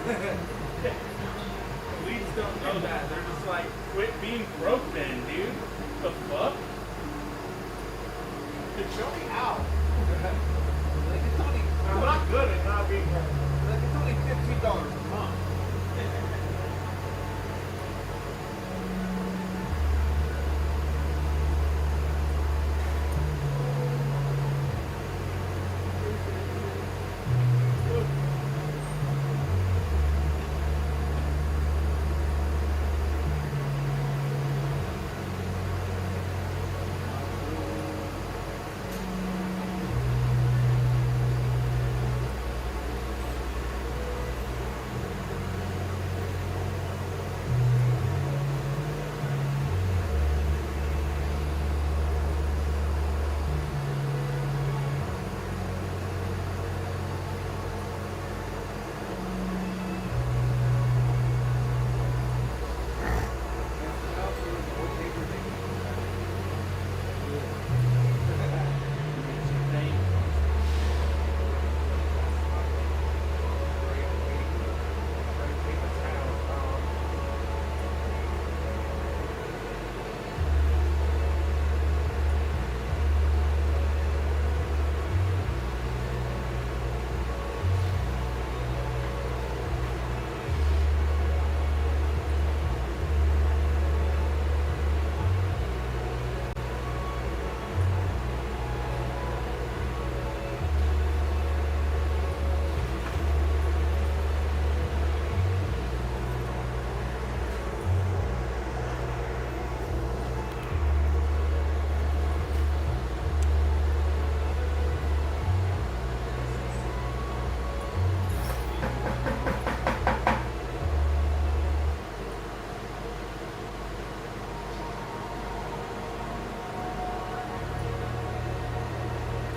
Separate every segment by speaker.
Speaker 1: Leads don't know that. They're just like, quit being broke then, dude. The fuck? Dude, show me how.
Speaker 2: Like it's only,
Speaker 1: I'm not good at not being broke.
Speaker 2: like it's only $15 a month.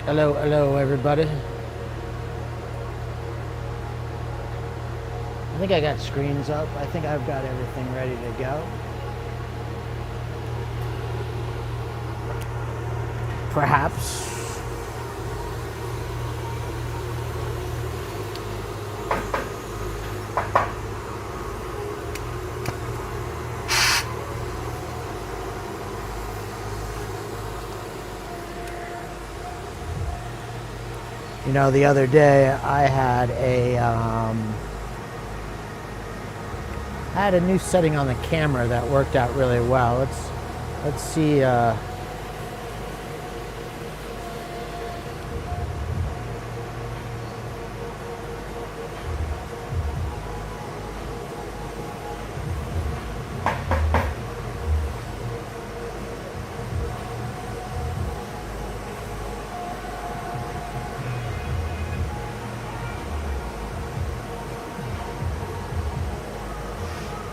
Speaker 3: Hello, hello, everybody. I think I got screens up. I think I've got everything ready to go. Perhaps. You know, the other day I had a new setting on the camera that worked out really well. Let's see.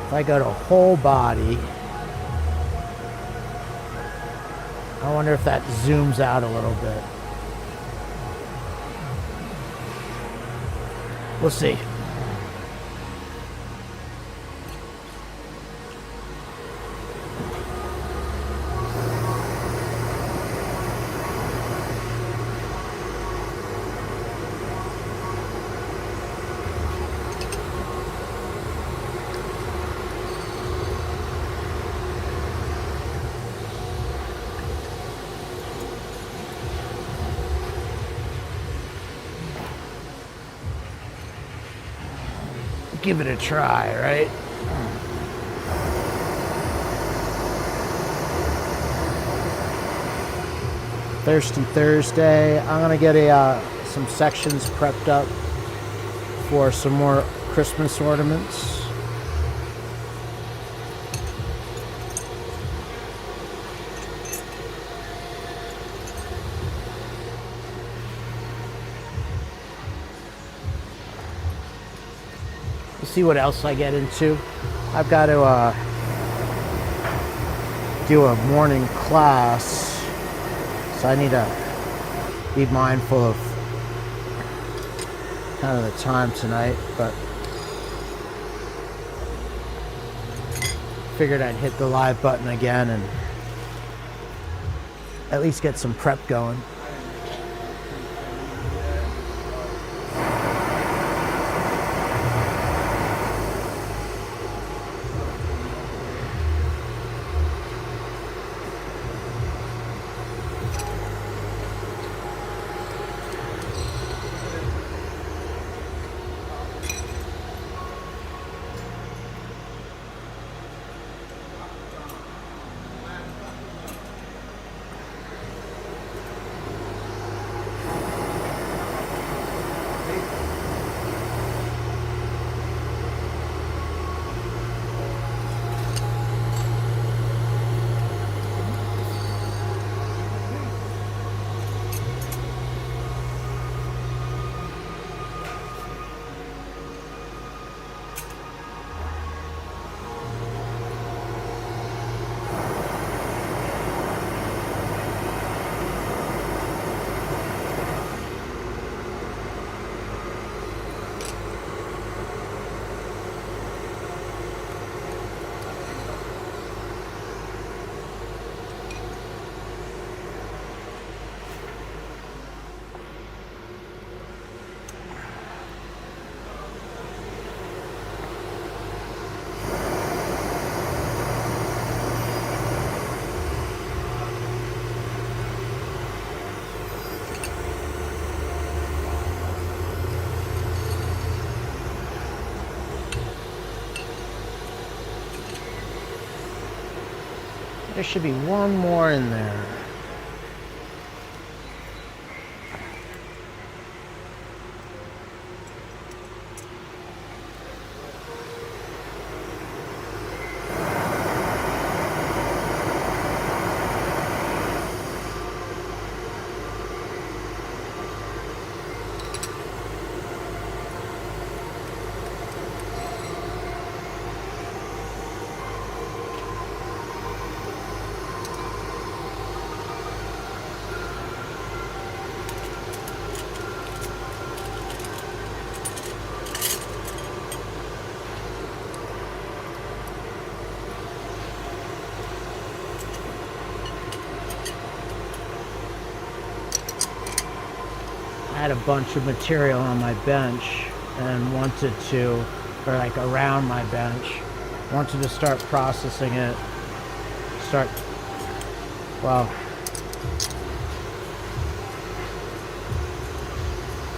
Speaker 3: If I go to whole body, I wonder if that zooms out a little bit. We'll see. Give it a try, right? Thirsty Thursday. I'm gonna get some sections prepped up for some more Christmas ornaments. See what else I get into. I've got to do a morning class, so I need to be mindful of kind of the time tonight, but figured I'd hit the live button again and at least get some prep going. There should be one more in there. I had a bunch of material on my bench and wanted to, or like around my bench, wanted to start processing it, well,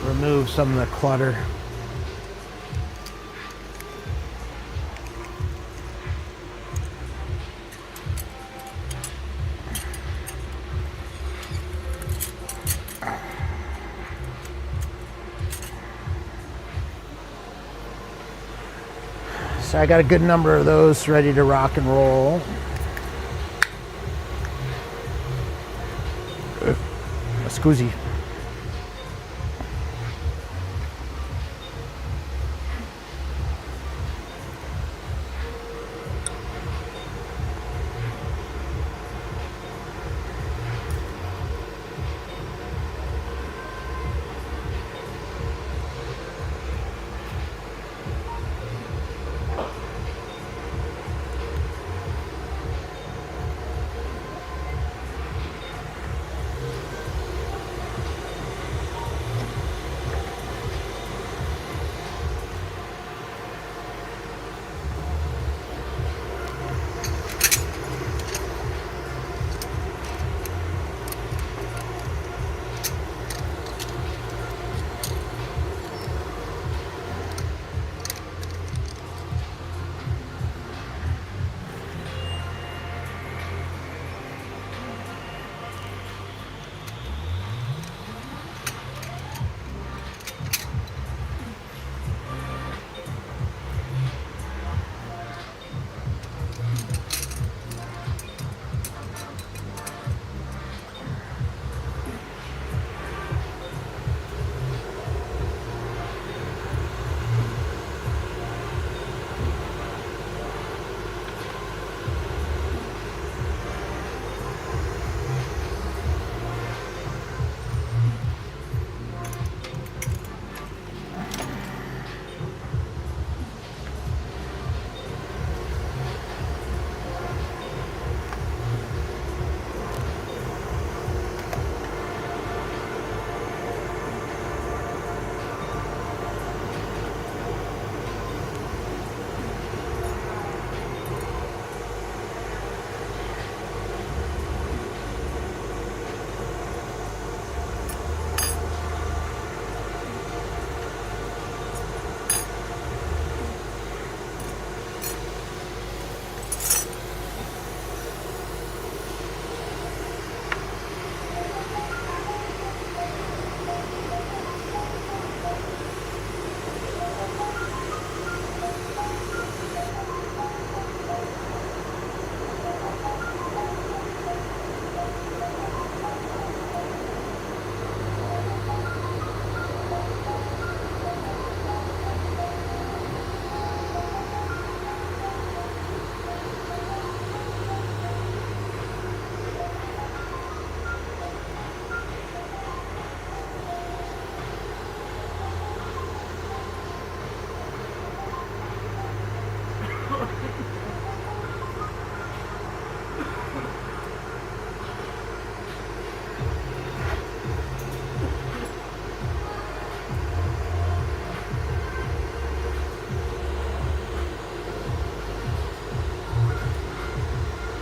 Speaker 3: remove some of the clutter. So I got a good number of those ready to rock and roll. Scusi.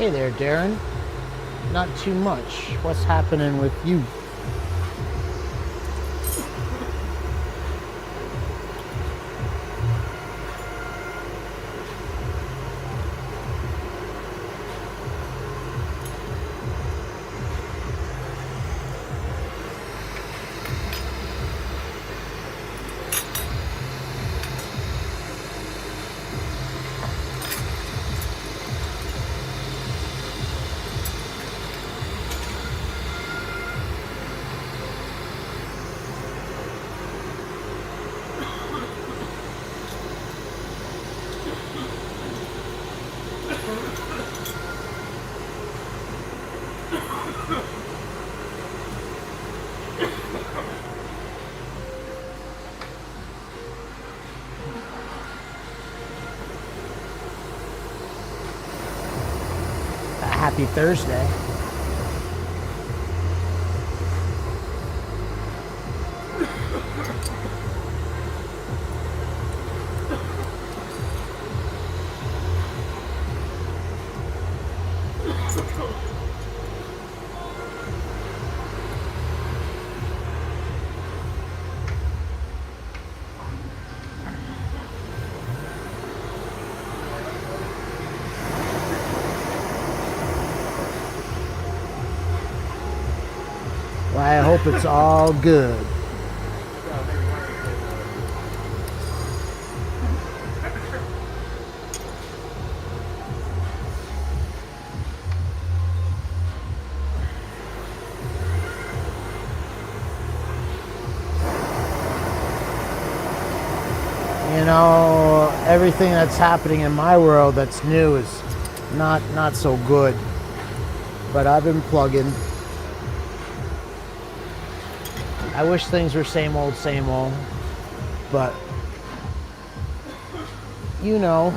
Speaker 3: Hey there, Darren. Not too much. What's happening with you? Happy Thursday. Well, I hope it's all good. You know, everything that's happening in my world that's new is not so good. But I've been plugging. I wish things were same old, but you know,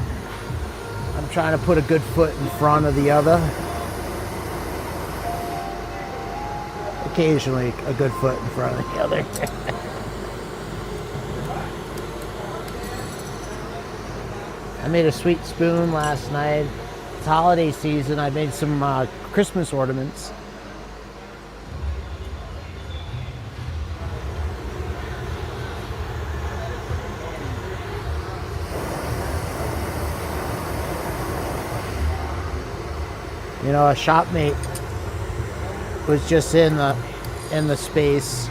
Speaker 3: I'm trying to put a good foot in front of the other. Occasionally a good foot in front of the other. I made a sweet spoon last night. It's holiday season. I made some Christmas ornaments. You know, a shopmate was just in the space.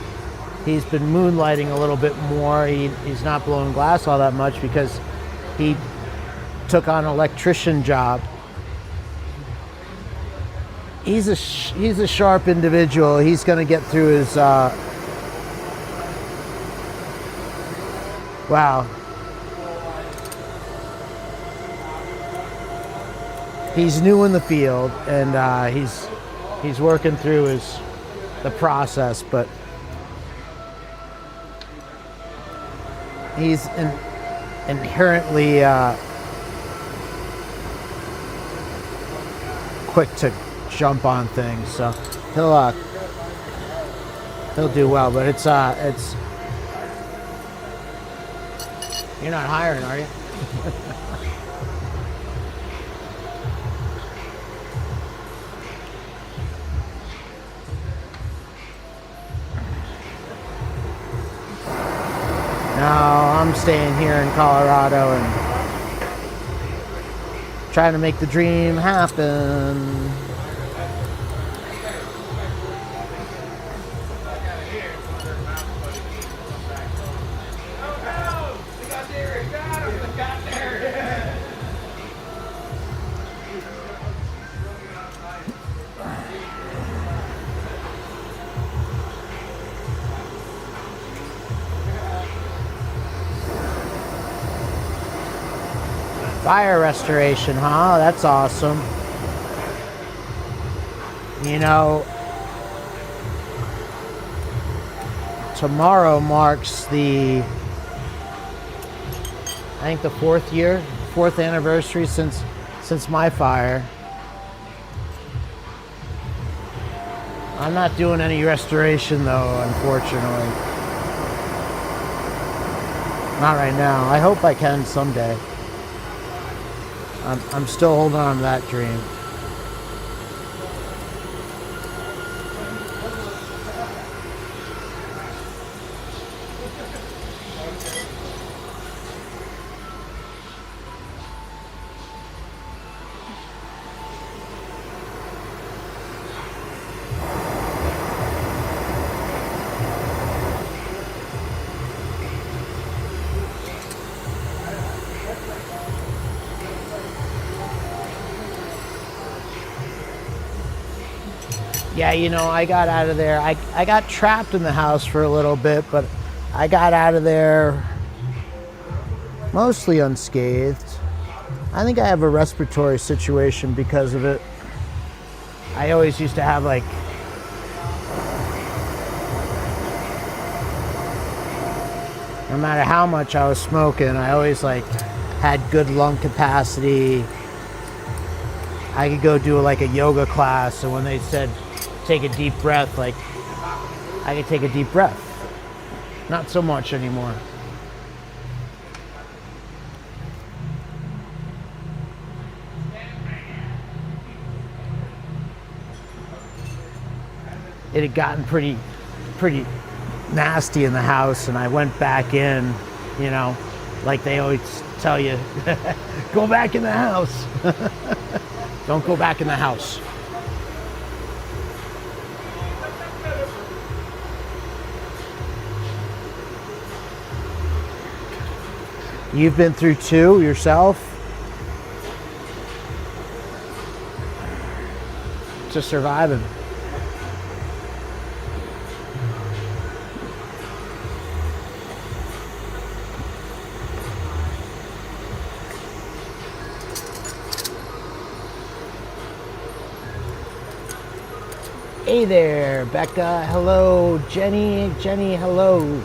Speaker 3: He's been moonlighting a little bit more. He's not blowing glass all that much because he took on an electrician job. He's a sharp individual. He's going to get through his wow. He's new in the field, and he's working through the process, but he's inherently quick to jump on things, so he'll do well. But it's you're not hiring, are you? No, I'm staying here in Colorado and trying to make the dream happen. Fire restoration, huh? That's awesome. You know, tomorrow marks I think the fourth anniversary since my fire. I'm not doing any restoration though, unfortunately. Not right now. I hope I can someday. I'm still holding on to that dream. Yeah, you know, I got out of there. I got trapped in the house for a little bit, but I got out of there mostly unscathed. I think I have a respiratory situation because of it. I always used to have like no matter how much I was smoking, I always like had good lung capacity. I could go do like a yoga class, so when they said take a deep breath, like I could take a deep breath. Not so much anymore. It had gotten pretty nasty in the house, and I went back in, you know, like they always tell you, go back in the house. Don't go back in the house. You've been through 2 yourself? Just surviving. Hey there, Becca. Hello, Jenny. Jenny, hello.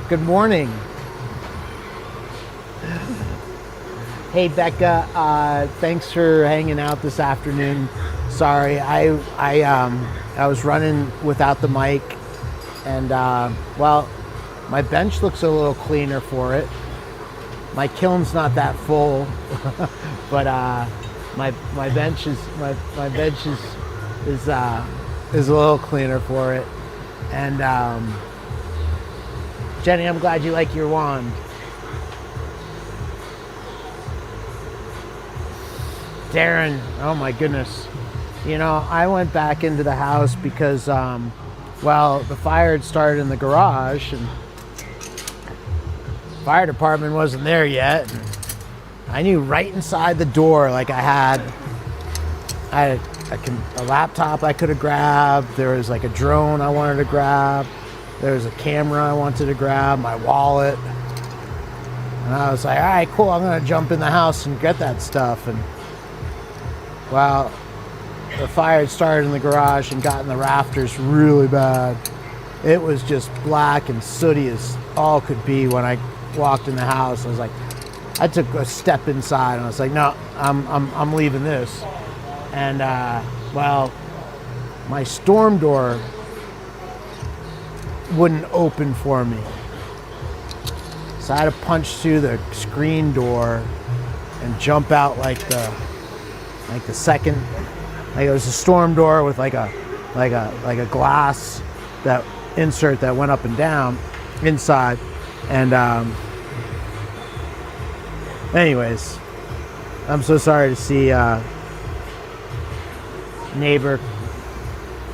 Speaker 3: Good morning. Hey, Becca. Thanks for hanging out this afternoon. Sorry, I was running without the mic, and well, my bench looks a little cleaner for it. My kiln's not that full, but my bench is a little cleaner for it. And Jenny, I'm glad you like your wand. Darren, oh my goodness. You know, I went back into the house because, well, the fire had started in the garage, and fire department wasn't there yet. And I knew right inside the door, like I had a laptop I could have grabbed. There was like a drone I wanted to grab. There was a camera I wanted to grab, my wallet. And I was like, all right, cool, I'm gonna jump in the house and get that stuff. And well, the fire had started in the garage and got in the rafters really bad. It was just black and sooty as all could be when I walked in the house. I was like, I took a step inside and I was like, no, I'm leaving this. And well, my storm door wouldn't open for me. So I had to punch through the screen door and jump out like the second, like it was a storm door with like a glass that insert that went up and down inside. And anyways, I'm so sorry to see neighbor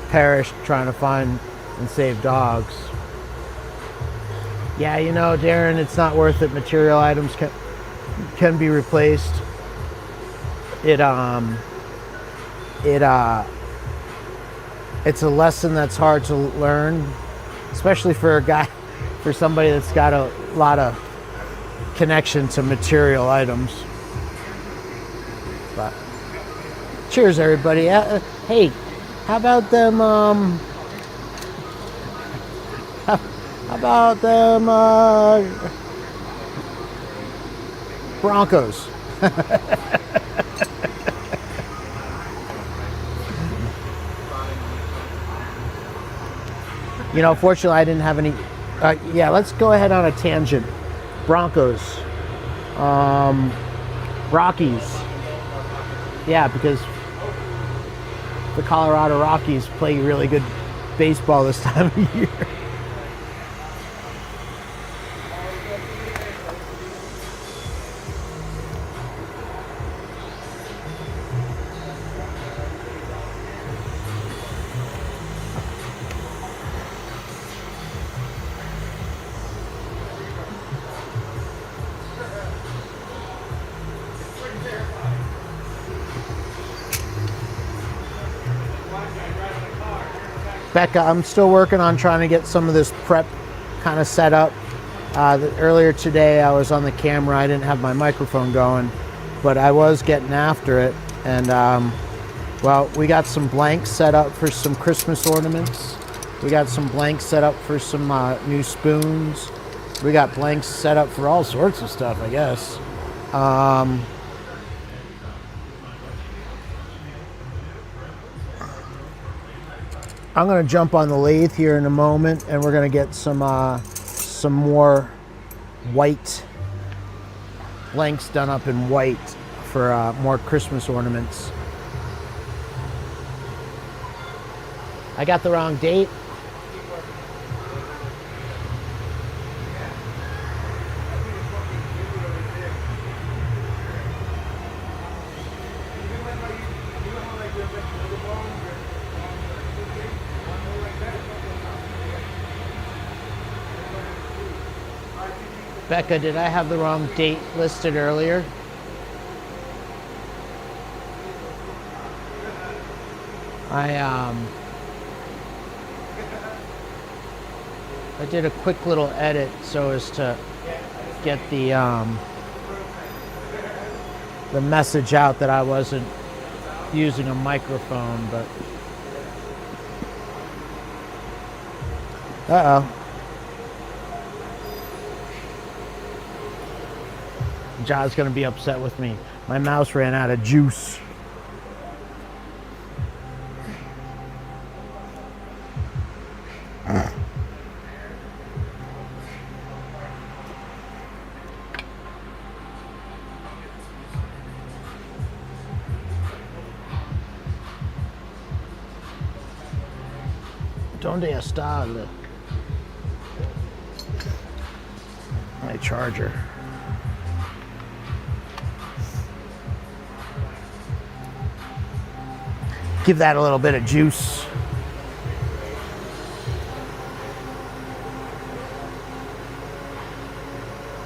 Speaker 3: perish trying to find and save dogs. Yeah, you know, Darren, it's not worth it. Material items can be replaced. It's a lesson that's hard to learn, especially for somebody that's got a lot of connection to material items. But cheers, everybody. Hey, how about them? How about them Broncos? You know, fortunately, I didn't have any. Yeah, let's go ahead on a tangent. Broncos, Rockies. Yeah, because the Colorado Rockies play really good baseball this time of year. Becca, I'm still working on trying to get some of this prep kind of set up. Earlier today I was on the camera, I didn't have my microphone going, but I was getting after it. And well, we got some blanks set up for some Christmas ornaments. We got some blanks set up for some new spoons. We got blanks set up for all sorts of stuff, I guess. I'm gonna jump on the lathe here in a moment, and we're gonna get some more white blanks done up in white for more Christmas ornaments. I got the wrong date. Becca, did I have the wrong date listed earlier? I did a quick little edit so as to get the message out that I wasn't using a microphone, but uh-oh. John's gonna be upset with me. My mouse ran out of juice. ¿Dónde está my charger? Give that a little bit of juice.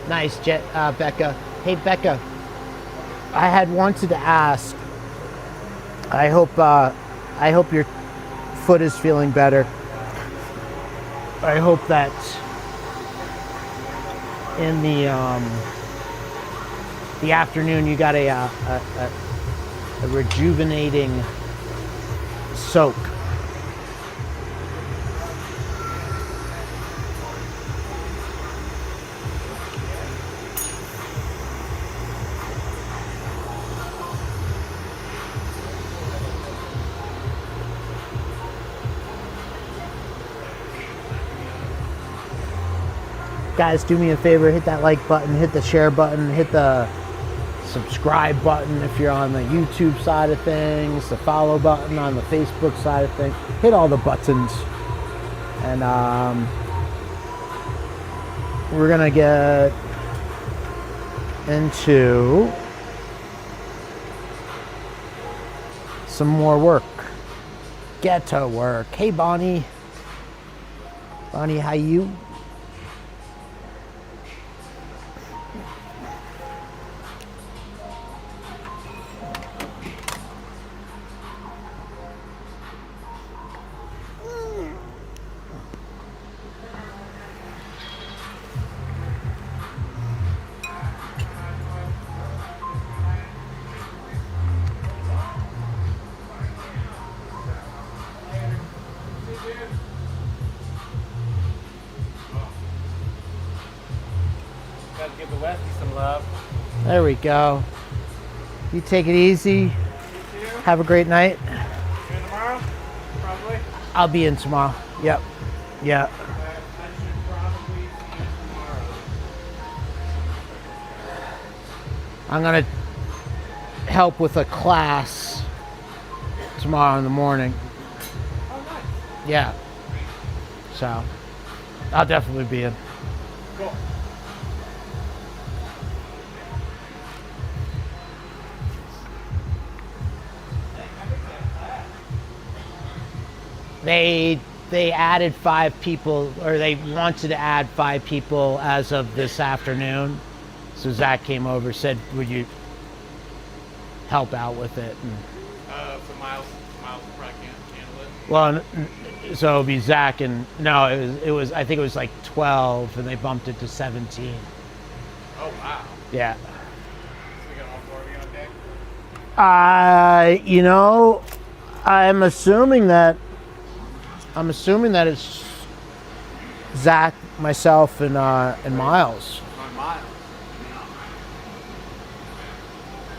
Speaker 3: Nice, Becca. Hey, Becca. I had wanted to ask. I hope your foot is feeling better. I hope that in the afternoon you got a rejuvenating soak. Guys, do me a favor, hit that like button, hit the share button, hit the subscribe button if you're on the YouTube side of things, the follow button on the Facebook side of things. Hit all the buttons. And we're gonna get into some more work. Get to work. Hey, Bonnie. Bonnie, how you?
Speaker 1: Gotta give the Westie some love.
Speaker 3: There we go. You take it easy.
Speaker 1: You too?
Speaker 3: Have a great night.
Speaker 1: You in tomorrow? Probably.
Speaker 3: I'll be in tomorrow. Yep. Yeah.
Speaker 1: I should probably see you tomorrow.
Speaker 3: I'm gonna help with a class tomorrow in the morning.
Speaker 1: Oh, nice.
Speaker 3: Yeah. So I'll definitely be in.
Speaker 1: Cool.
Speaker 3: They added 5 people, or they wanted to add 5 people as of this afternoon. So Zach came over, said, "Would you help out with it?" And,
Speaker 1: So Miles probably can't handle it.
Speaker 3: well, so it'll be Zach and no, it was I think it was like 12, and they bumped it to 17.
Speaker 1: Oh, wow.
Speaker 3: Yeah.
Speaker 1: So we got all 4 of you on deck?
Speaker 3: You know, I'm assuming that it's Zach, myself, and Miles.
Speaker 2: On Miles.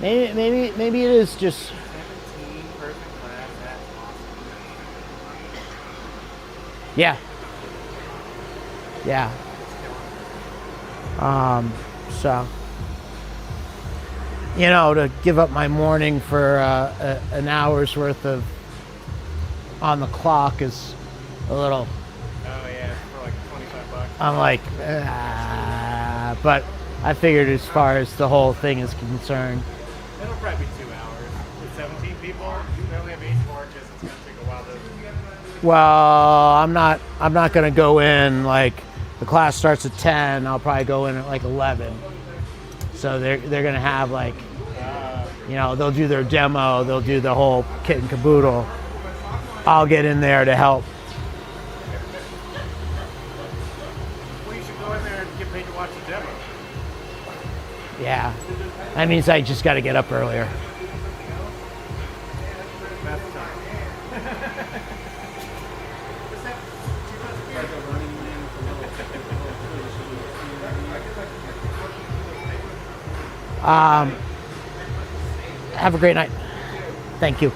Speaker 3: Maybe it is just.
Speaker 2: 17 perfect class. That's awesome.
Speaker 3: Yeah. Yeah. So, you know, to give up my morning for an hour's worth of on the clock is a little.
Speaker 2: Oh yeah, for like $25.
Speaker 3: I'm like, but I figured as far as the whole thing is concerned.
Speaker 2: It'll probably be 2 hours. With 17 people, we only have 8 marches. It's gonna take a while to.
Speaker 3: Well, I'm not gonna go in like the class starts at 10. I'll probably go in at like 11. So they're gonna have like, you know, they'll do their demo, they'll do the whole kit and caboodle. I'll get in there to help.
Speaker 2: Well, you should go in there and get paid to watch the demo.
Speaker 3: Yeah, that means I just got to get up earlier.
Speaker 2: That's time.
Speaker 3: Have a great night. Thank you.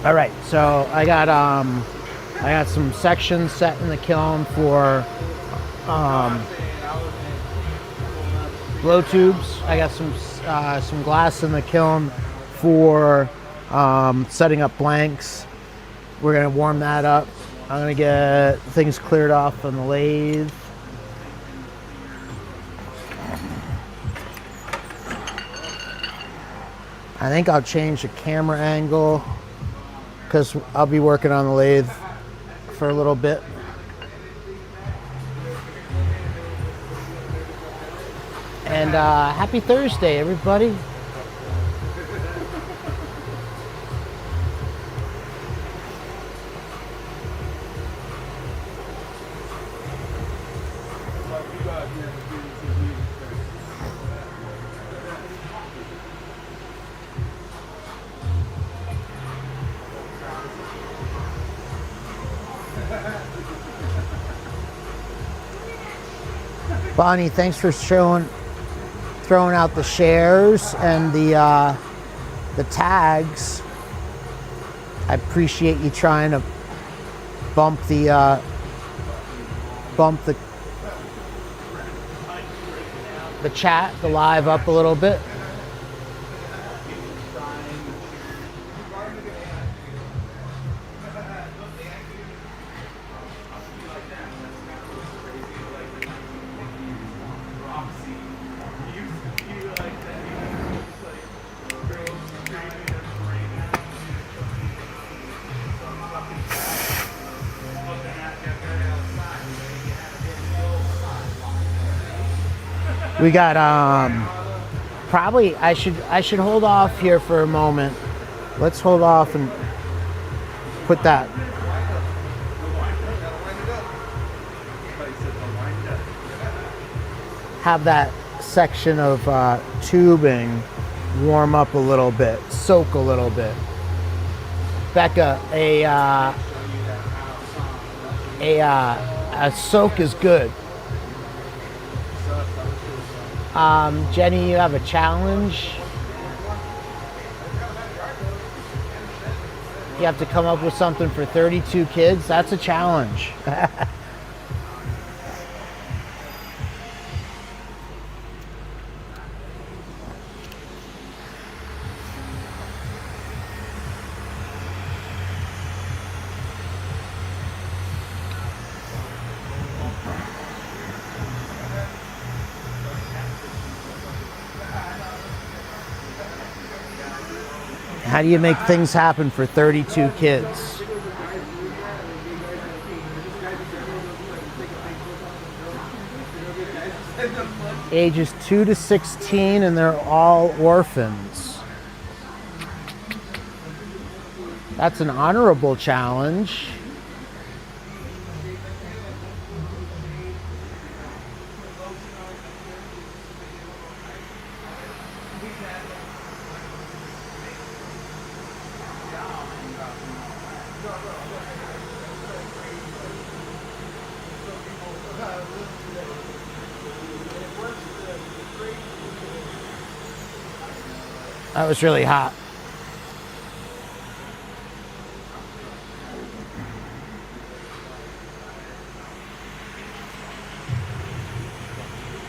Speaker 3: All right, so I got some sections set in the kiln for blow tubes. I got some glass in the kiln for setting up blanks. We're gonna warm that up. I'm gonna get things cleared off on the lathe. I think I'll change the camera angle because I'll be working on the lathe for a little bit. And happy Thursday, everybody. Bonnie, thanks for throwing out the shares and the tags. I appreciate you trying to bump the chat, the live up a little bit. We got probably I should hold off here for a moment. Let's hold off and put that. Have that section of tubing warm up a little bit, soak a little bit. Becca, a soak is good. Jenny, you have a challenge. You have to come up with something for 32 kids. That's a challenge. How do you make things happen for 32 kids? Ages 2 to 16, and they're all orphans. That's an honorable challenge. That was really hot.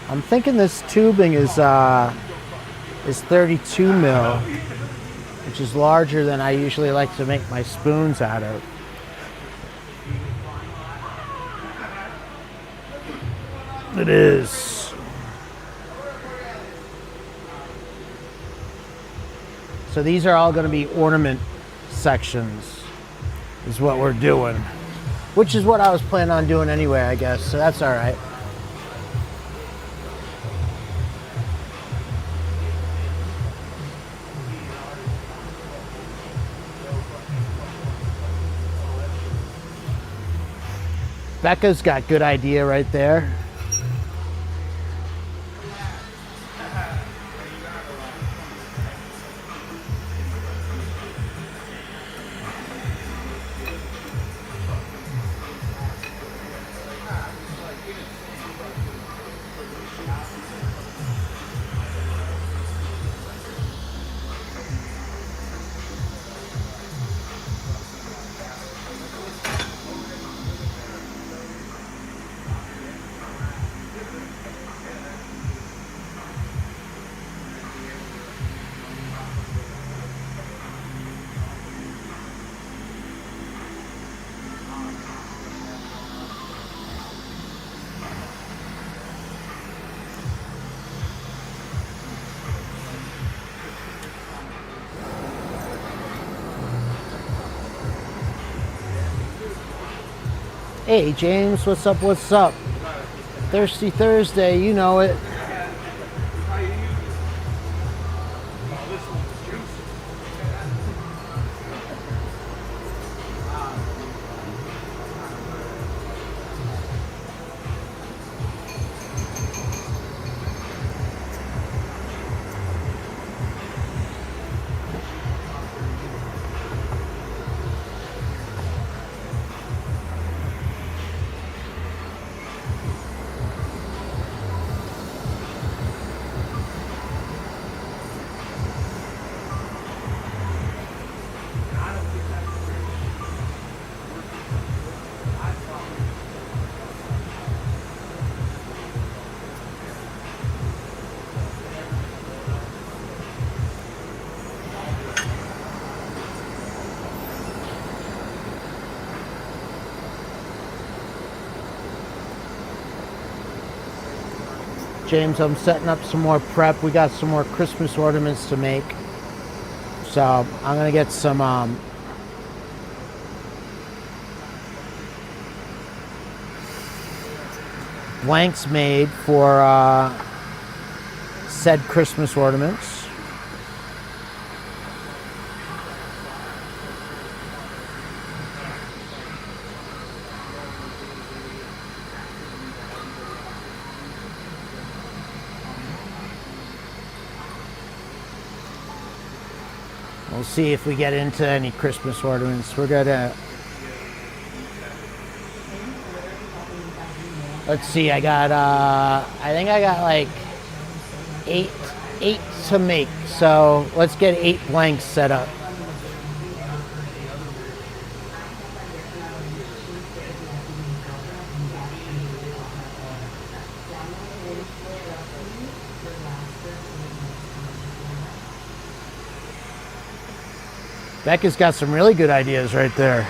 Speaker 3: I'm thinking this tubing is 32 mil, which is larger than I usually like to make my spoons out of. It is. So these are all going to be ornament sections, is what we're doing, which is what I was planning on doing anyway, I guess. So that's all right. Becca's got good idea right there. Hey James, what's up, what's up? Thirsty Thursday, you know it. James, I'm setting up some more prep. We got some more Christmas ornaments to make. So I'm gonna get some blanks made for said Christmas ornaments. We'll see if we get into any Christmas ornaments. We're gonna, let's see, I think I got like eight to make. So let's get 8 blanks set up. Becca's got some really good ideas right there.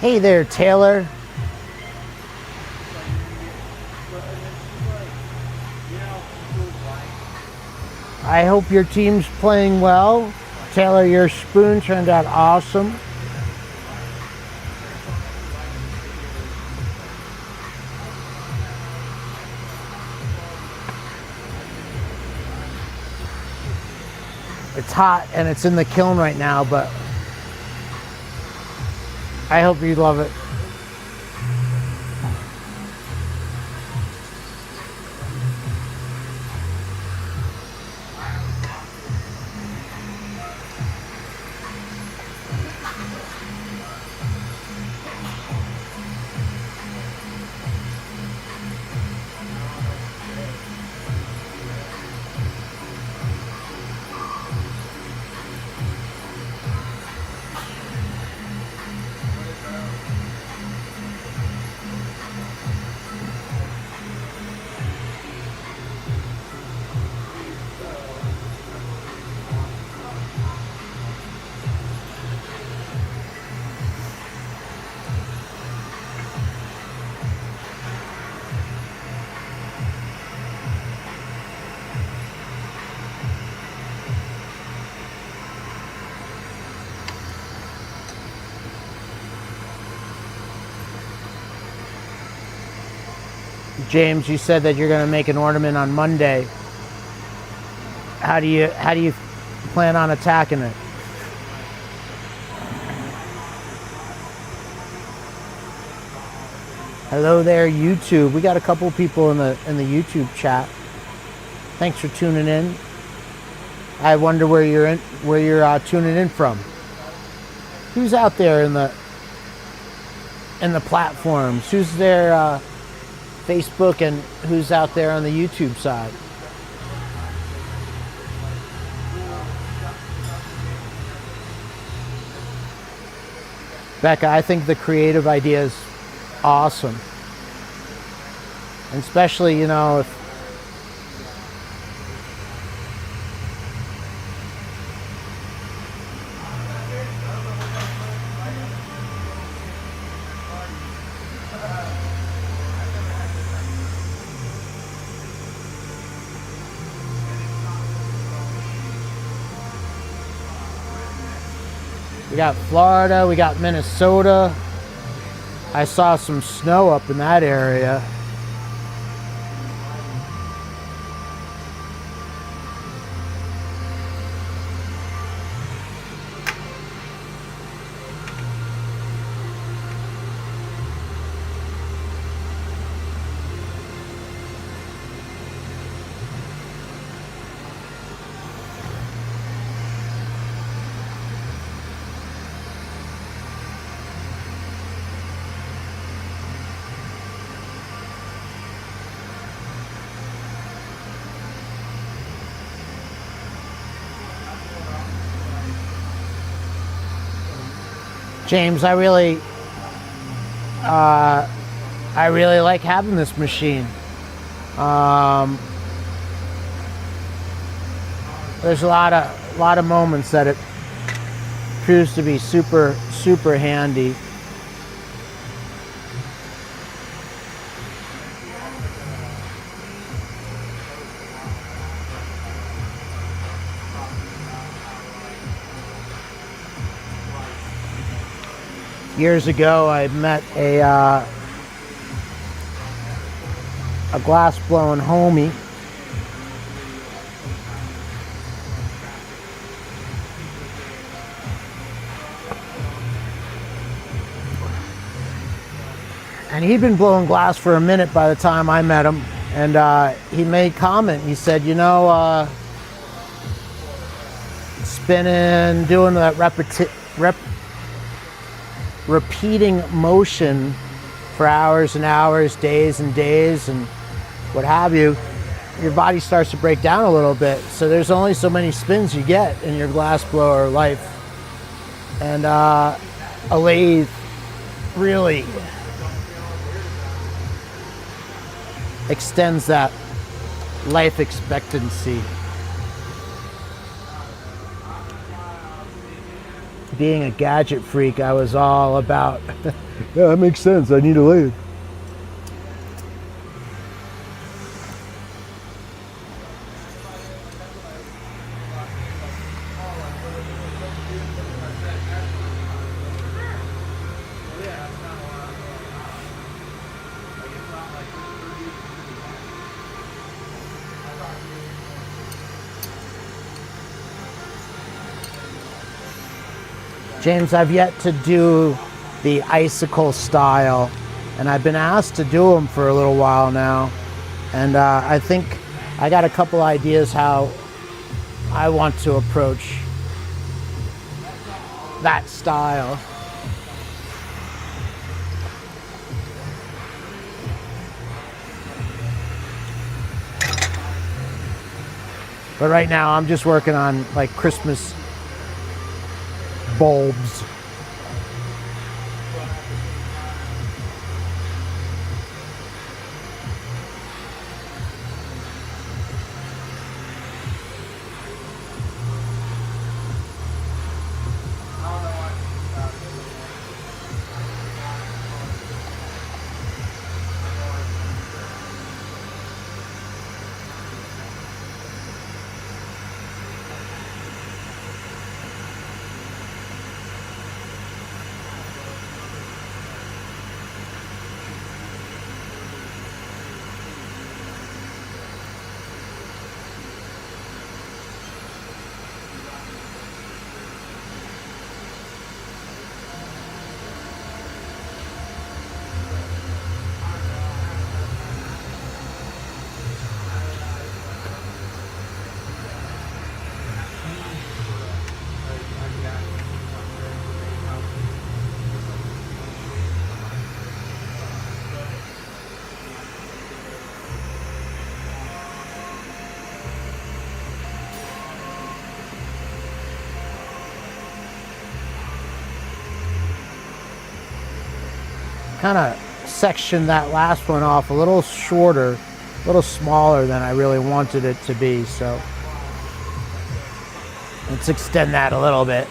Speaker 3: Hey there, Taylor. I hope your team's playing well. Taylor, your spoon turned out awesome. It's hot and it's in the kiln right now, but I hope you love it. James, you said that you're going to make an ornament on Monday. How do you plan on attacking it? Hello there, YouTube. We got a couple people in the YouTube chat. Thanks for tuning in. I wonder where you're tuning in from. Who's out there in the platforms? Who's there? Facebook, and who's out there on the YouTube side? Becca, I think the creative idea is awesome. And especially, you know, if we got Florida, we got Minnesota. I saw some snow up in that area. James, I really like having this machine. There's a lot of moments that it proves to be super handy. Years ago, I met a glass blowing homie. And he'd been blowing glass for a minute by the time I met him. And he made comment. He said, you know, spinning, doing that repeating motion for hours and hours, days and days, and what have you, your body starts to break down a little bit. So there's only so many spins you get in your glass blower life. And a lathe really extends that life expectancy. being a gadget freak, I was all about, yeah, that makes sense. I need a lathe. James, I've yet to do the icicle style, and I've been asked to do them for a little while now. And I think I got a couple ideas how I want to approach that style. But right now I'm just working on like Christmas bulbs. Kind of section that last one off a little shorter, a little smaller than I really wanted it to be. So let's extend that a little bit.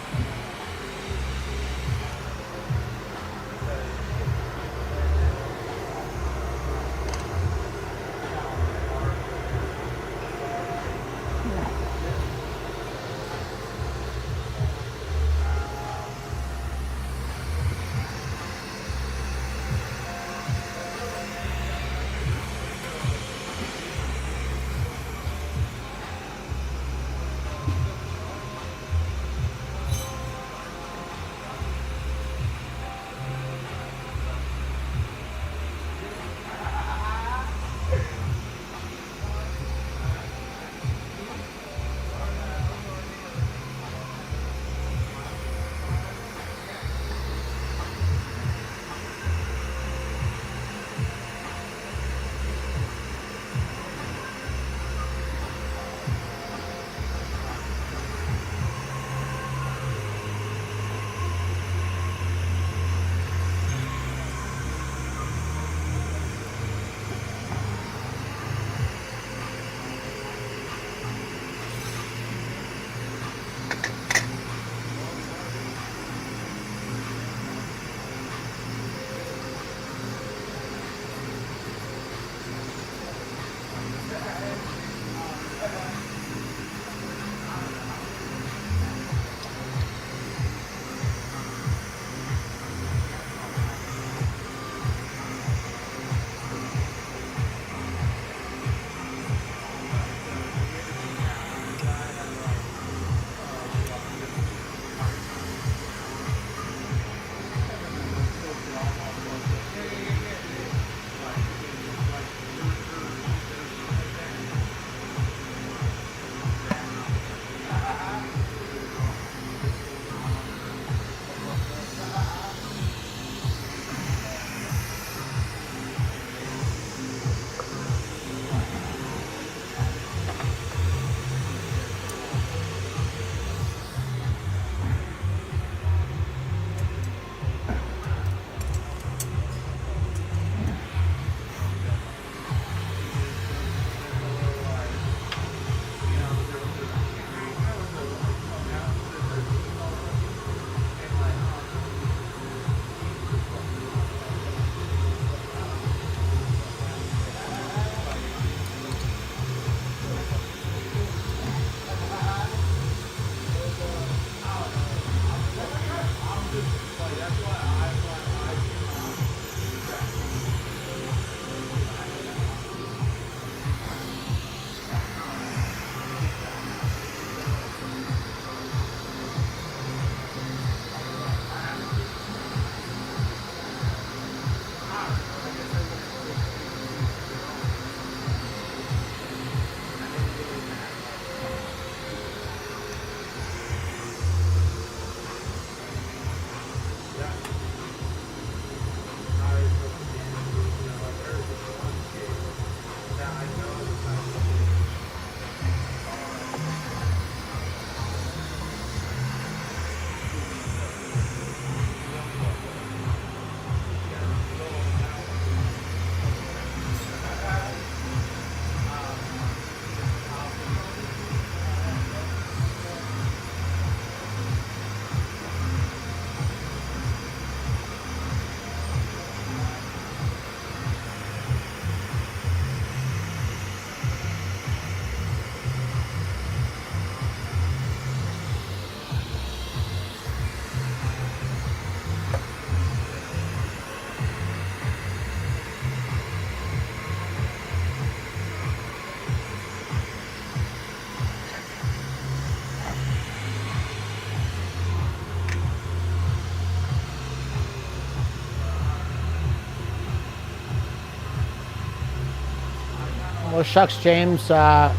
Speaker 3: Oh, shucks, James. Are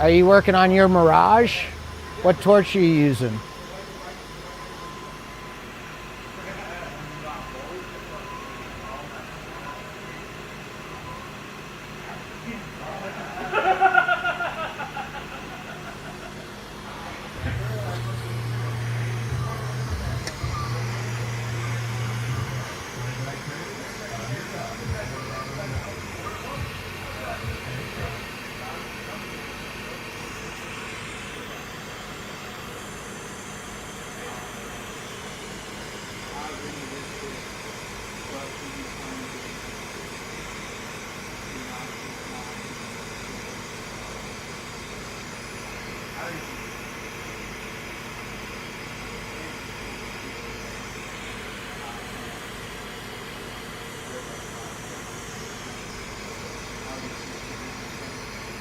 Speaker 3: you working on your Mirage? What torch are you using?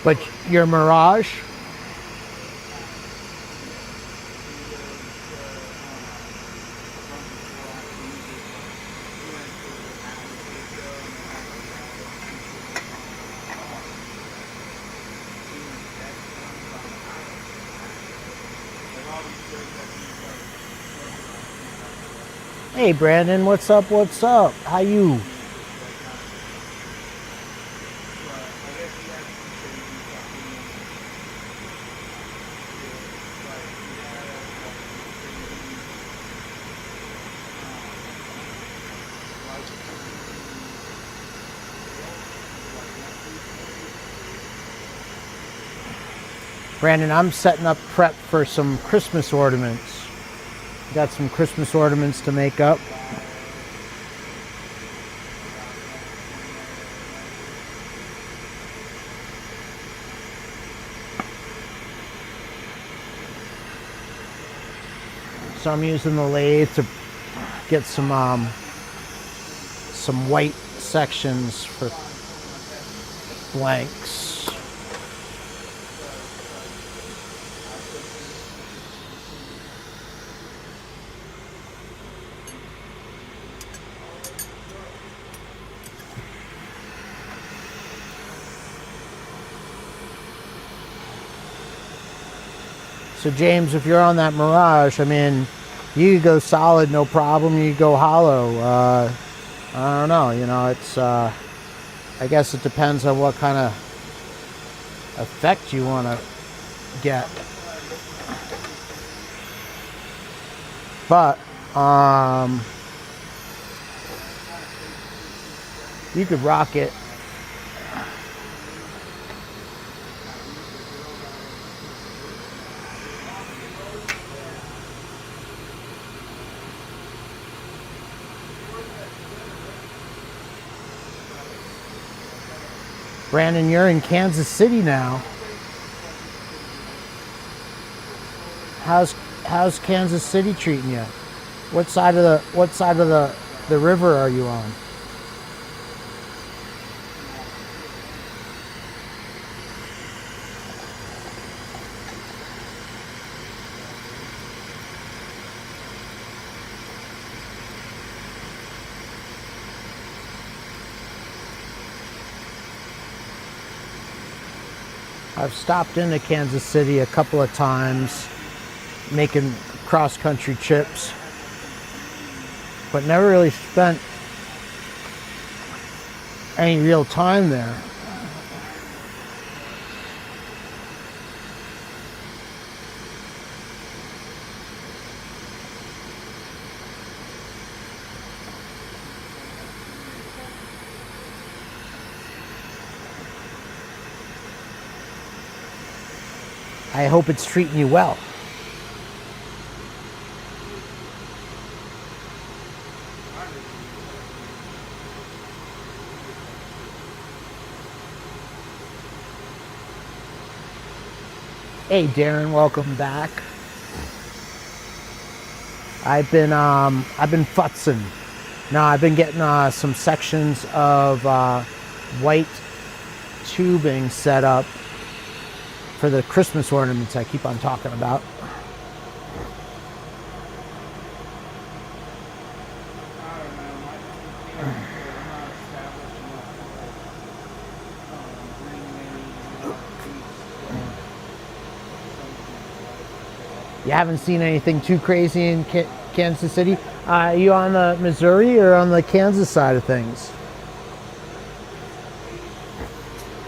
Speaker 3: But your Mirage? Hey Brandon, what's up? What's up? How you? Brandon, I'm setting up prep for some Christmas ornaments. Got some Christmas ornaments to make up. So I'm using the lathe to get some white sections for blanks. So James, if you're on that Mirage, I mean, you could go solid, no problem. You could go hollow. I don't know. You know, it's. I guess it depends on what kind of effect you want to get. But you could rock it. Brandon, you're in Kansas City now. How's Kansas City treating you? What side of the river are you on? I've stopped into Kansas City a couple of times making cross-country trips, but never really spent any real time there. I hope it's treating you well. Hey Darren, welcome back. I've been futzing. Now I've been getting some sections of white tubing set up for the Christmas ornaments I keep on talking about. You haven't seen anything too crazy in Kansas City? Are you on the Missouri or on the Kansas side of things?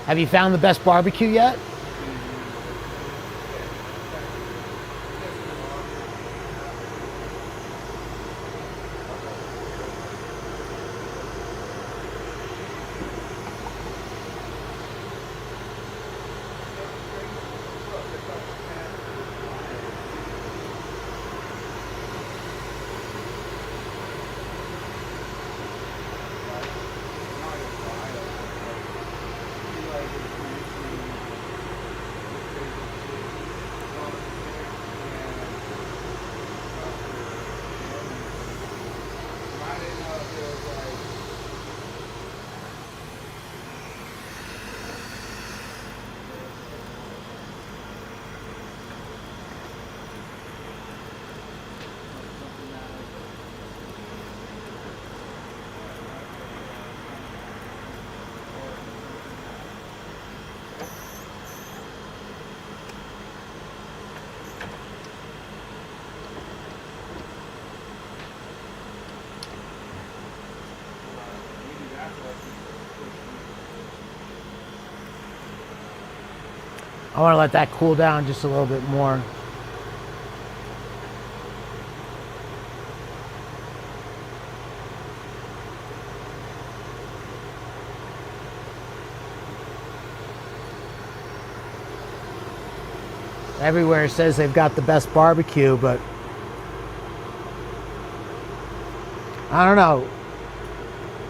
Speaker 3: Have you found the best barbecue yet? I want to let that cool down just a little bit more. Everywhere says they've got the best barbecue, but I don't know.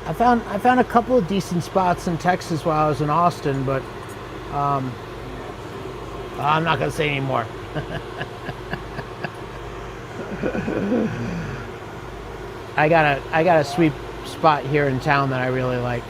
Speaker 3: I found a couple of decent spots in Texas while I was in Austin, but I'm not gonna say anymore. I got a sweet spot here in town that I really like.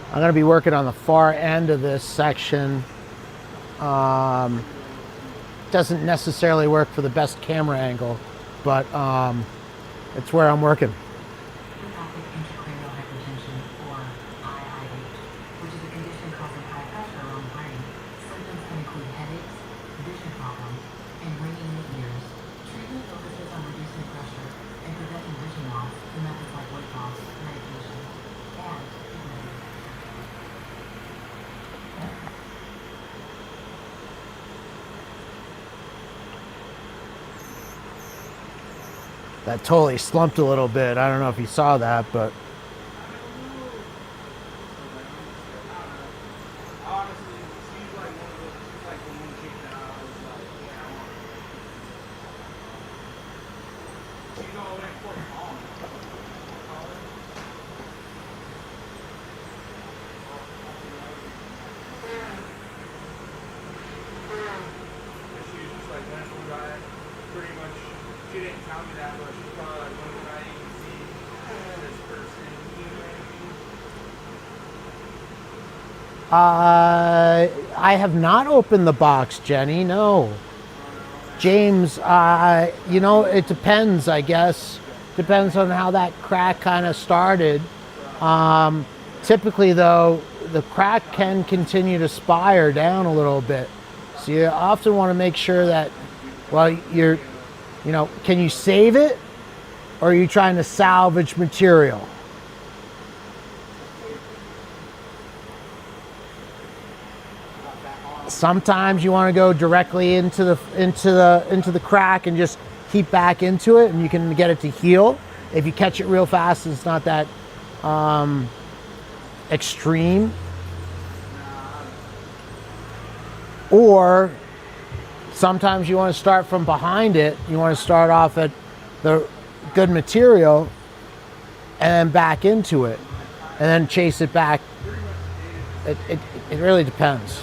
Speaker 3: I'm going to be working on the far end of this section. Doesn't necessarily work for the best camera angle, but it's where I'm working.
Speaker 4: Intracranial hypertension, or IIH, which is a condition causing high pressure around the brain. Symptoms can include headaches, vision problems, and ringing in the ears. Treatment focuses on reducing pressure and preventing vision loss through methods like weight loss, medication, and hypnosis.
Speaker 3: That totally slumped a little bit. I don't know if you saw that, but
Speaker 1: Honestly, she's like one of those. She's like the one chick that I was like, yeah, I want. She's all the way in Fort Collins. She was just like, when was I pretty much? She didn't tell me that, but she's probably like, when did I even see this person? You know what I mean?
Speaker 3: I have not opened the box, Jenny. No. James, you know, it depends, I guess. Depends on how that crack kind of started. Typically, though, the crack can continue to spire down a little bit. So you often want to make sure that, well, you know, can you save it, or are you trying to salvage material? Sometimes you want to go directly into the crack and just keep back into it, and you can get it to heal. If you catch it real fast, it's not that extreme. Or sometimes you want to start from behind it. You want to start off at the good material and then back into it, and then chase it back. It really depends.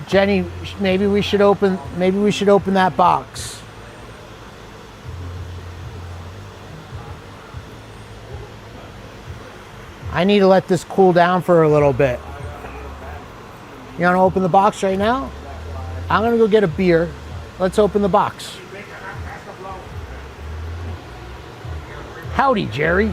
Speaker 3: Jenny, maybe we should open that box. I need to let this cool down for a little bit. You want to open the box right now? I'm going to go get a beer. Let's open the box. Howdy, Jerry.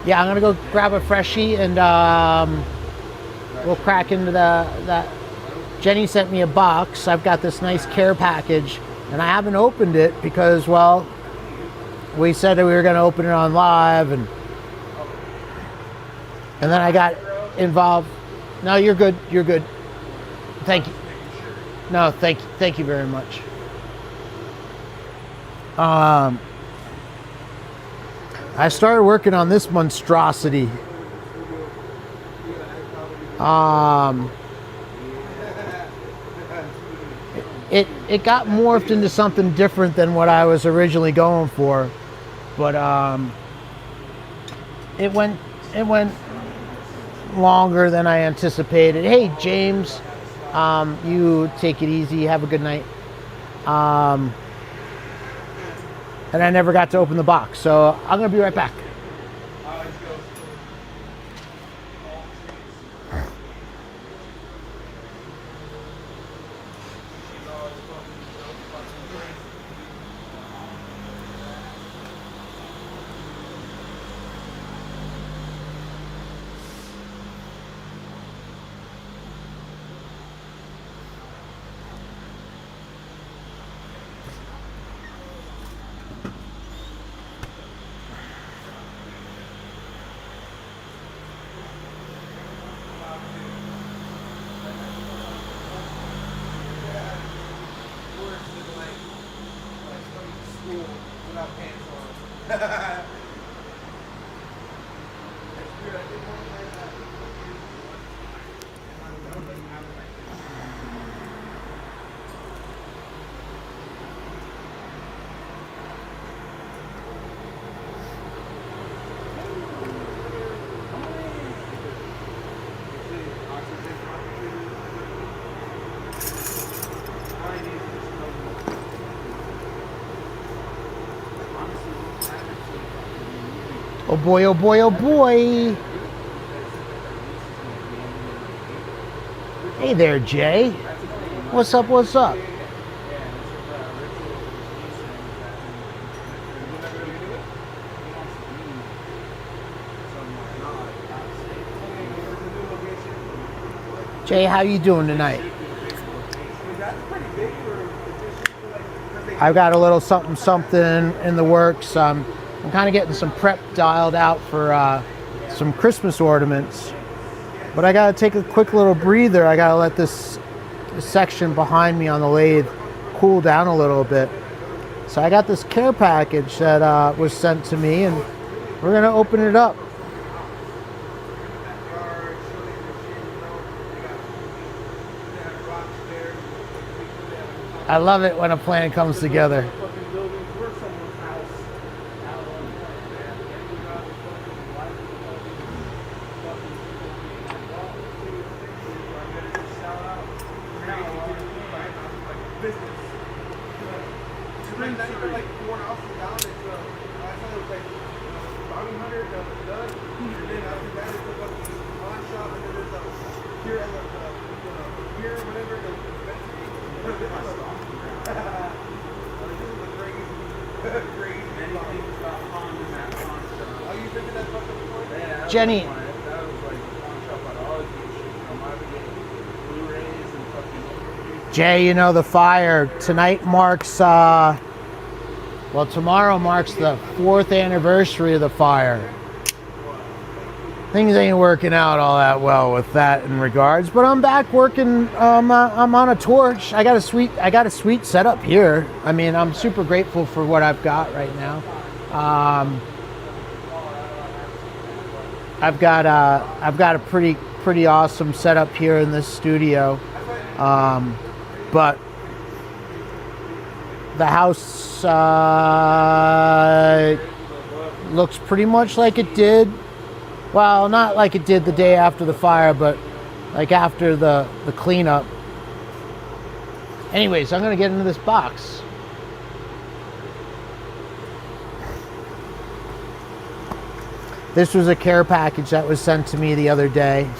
Speaker 3: Yeah, I'm gonna go grab a freshie and we'll crack into that. Jenny sent me a box. I've got this nice care package and I haven't opened it because, well, we said that we were gonna open it on live and then I got involved. No, you're good. You're good. Thank you. No, thank you very much. I started working on this monstrosity. It got morphed into something different than what I was originally going for, but it went longer than I anticipated. Hey James, you take it easy. Have a good night. And I never got to open the box, so I'm gonna be right back. Oh boy, oh boy, oh boy. Hey there, Jay. What's up, what's up? Jay, how you doing tonight? I've got a little something in the works. I'm kind of getting some prep dialed out for some Christmas ornaments. But I gotta take a quick little breather. I gotta let this section behind me on the lathe cool down a little bit. So I got this care package that was sent to me and we're gonna open it up. I love it when a plan comes together. Jenny, Jay, you know the fire tonight marks, well, tomorrow marks the 4th anniversary of the fire. Things ain't working out all that well with that in regards, but I'm back working. I'm on a torch. I got a sweet setup here. I mean, I'm super grateful for what I've got right now. I've got a pretty awesome setup here in this studio. But the house looks pretty much like it did. Well, not like it did the day after the fire, but like after the cleanup. Anyways, I'm gonna get into this box. This was a care package that was sent to me the other day.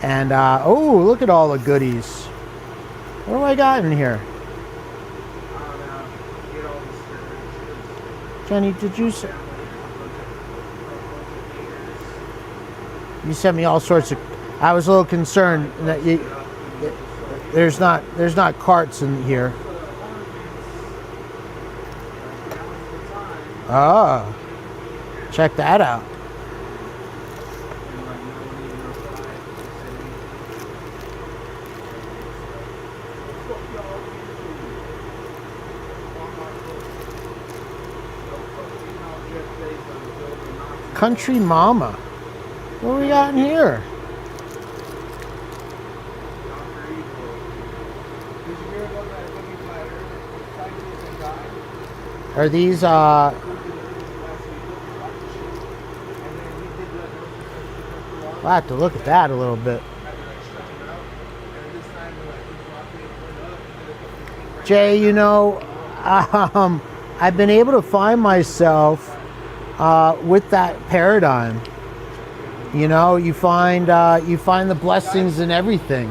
Speaker 3: And, oh, look at all the goodies. What do I got in here? Jenny, did you sent me all sorts of... I was a little concerned that there's not carts in here. Oh, check that out. Country Mama. What do we got in here? Are these I'll have to look at that a little bit. Jay, you know, I've been able to find myself with that paradigm. You know, you find the blessings in everything.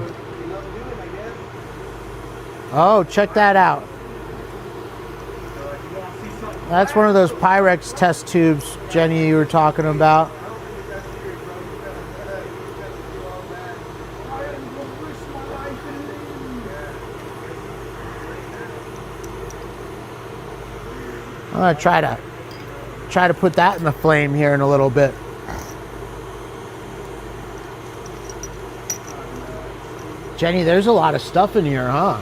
Speaker 3: Oh, check that out. That's one of those Pyrex test tubes, Jenny, you were talking about. I'm gonna try to put that in the flame here in a little bit. Jenny, there's a lot of stuff in here, huh?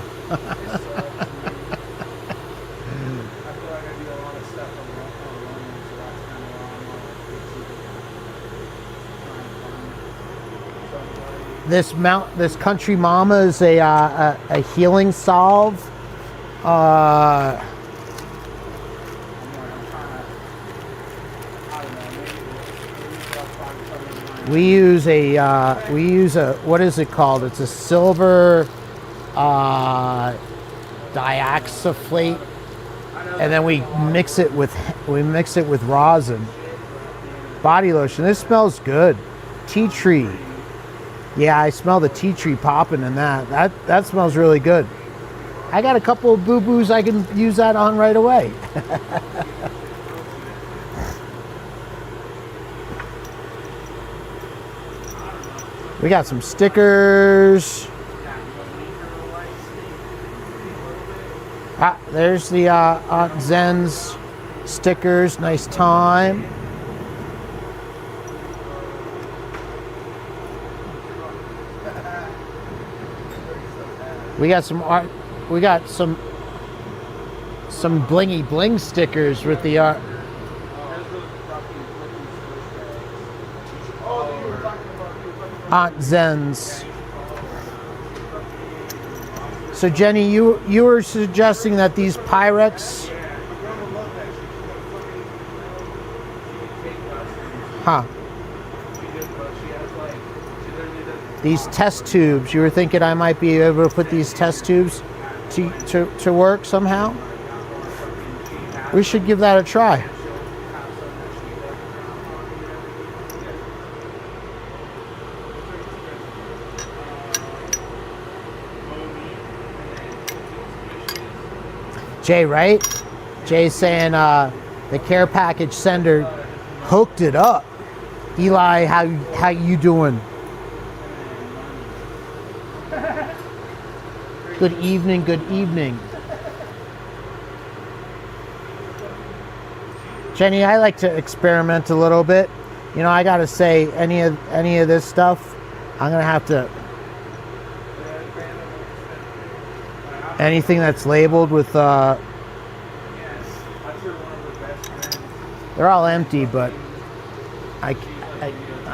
Speaker 3: This Country Mama is a healing salve. We use a what is it called? It's a silver diaxoflate, and then we mix it with rosin. Body lotion. This smells good. Tea tree. Yeah, I smell the tea tree popping in that. That smells really good. I got a couple of boo-boos I can use that on right away. We got some stickers. Ah, there's the Aunt Zen's stickers. Nice time. We got some art. We got some blingy bling stickers with the art. Aunt Zen's. So Jenny, you were suggesting that these Pyrex, huh? These test tubes. You were thinking I might be able to put these test tubes to work somehow. We should give that a try. Jay, right? Jay's saying the care package sender hooked it up. Eli, how you doing? Good evening, good evening. Jenny, I like to experiment a little bit. You know, I gotta say, any of this stuff, I'm gonna have to. Anything that's labeled with they're all empty, but I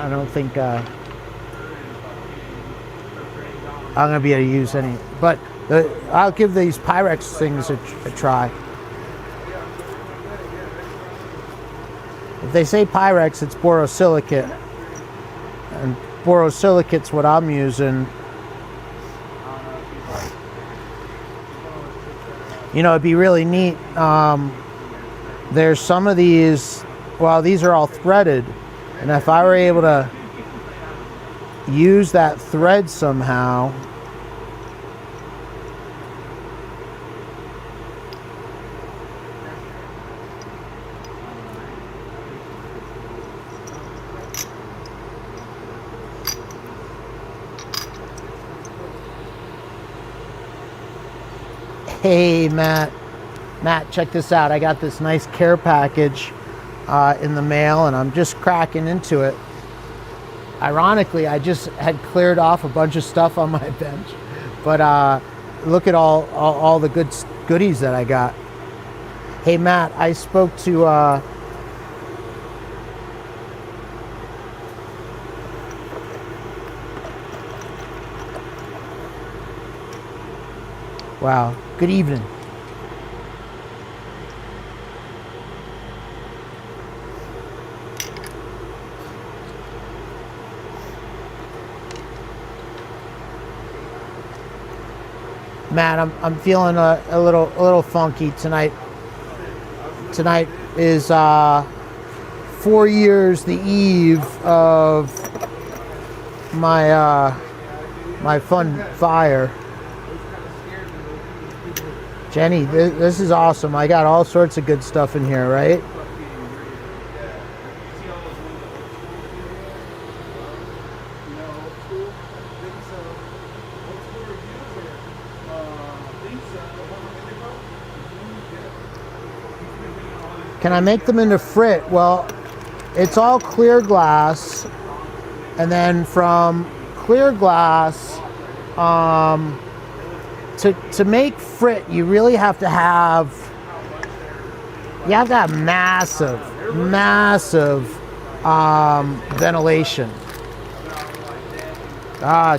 Speaker 3: don't think I'm gonna be able to use any. But I'll give these Pyrex things a try. If they say Pyrex, it's borosilicate. And borosilicate's what I'm using. You know, it'd be really neat. There's some of these, well, these are all threaded. And if I were able to use that thread somehow, hey, Matt, check this out. I got this nice care package in the mail, and I'm just cracking into it. Ironically, I just had cleared off a bunch of stuff on my bench, but look at all the goodies that I got. Hey, Matt, I spoke to wow, good evening. Matt, I'm feeling a little funky tonight. Tonight is 4 years the eve of my fun fire. Jenny, this is awesome. I got all sorts of good stuff in here, right? Can I make them into frit? Well, it's all clear glass, and then from clear glass, to make frit, you really have to have massive ventilation.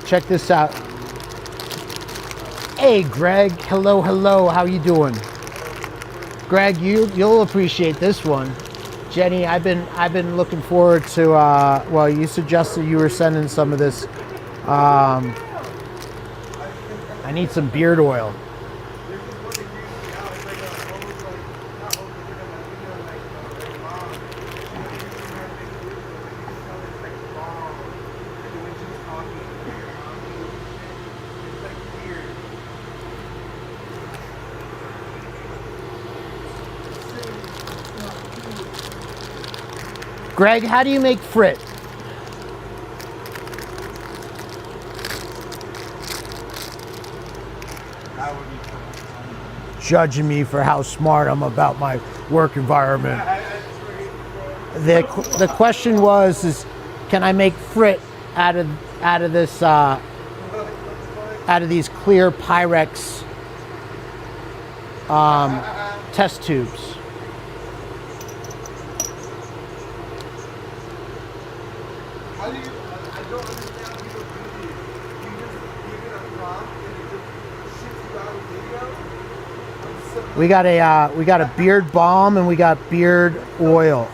Speaker 3: Check this out. Hey, Greg. Hello. How you doing? Greg, you'll appreciate this one. Jenny, I've been looking forward to. Well, you suggested you were sending some of this. I need some beard oil. Greg, how do you make frit? Judging me for how smart I'm about my work environment. The question was, can I make frit out of this out of these clear Pyrex test tubes? We got a beard balm and we got beard oil.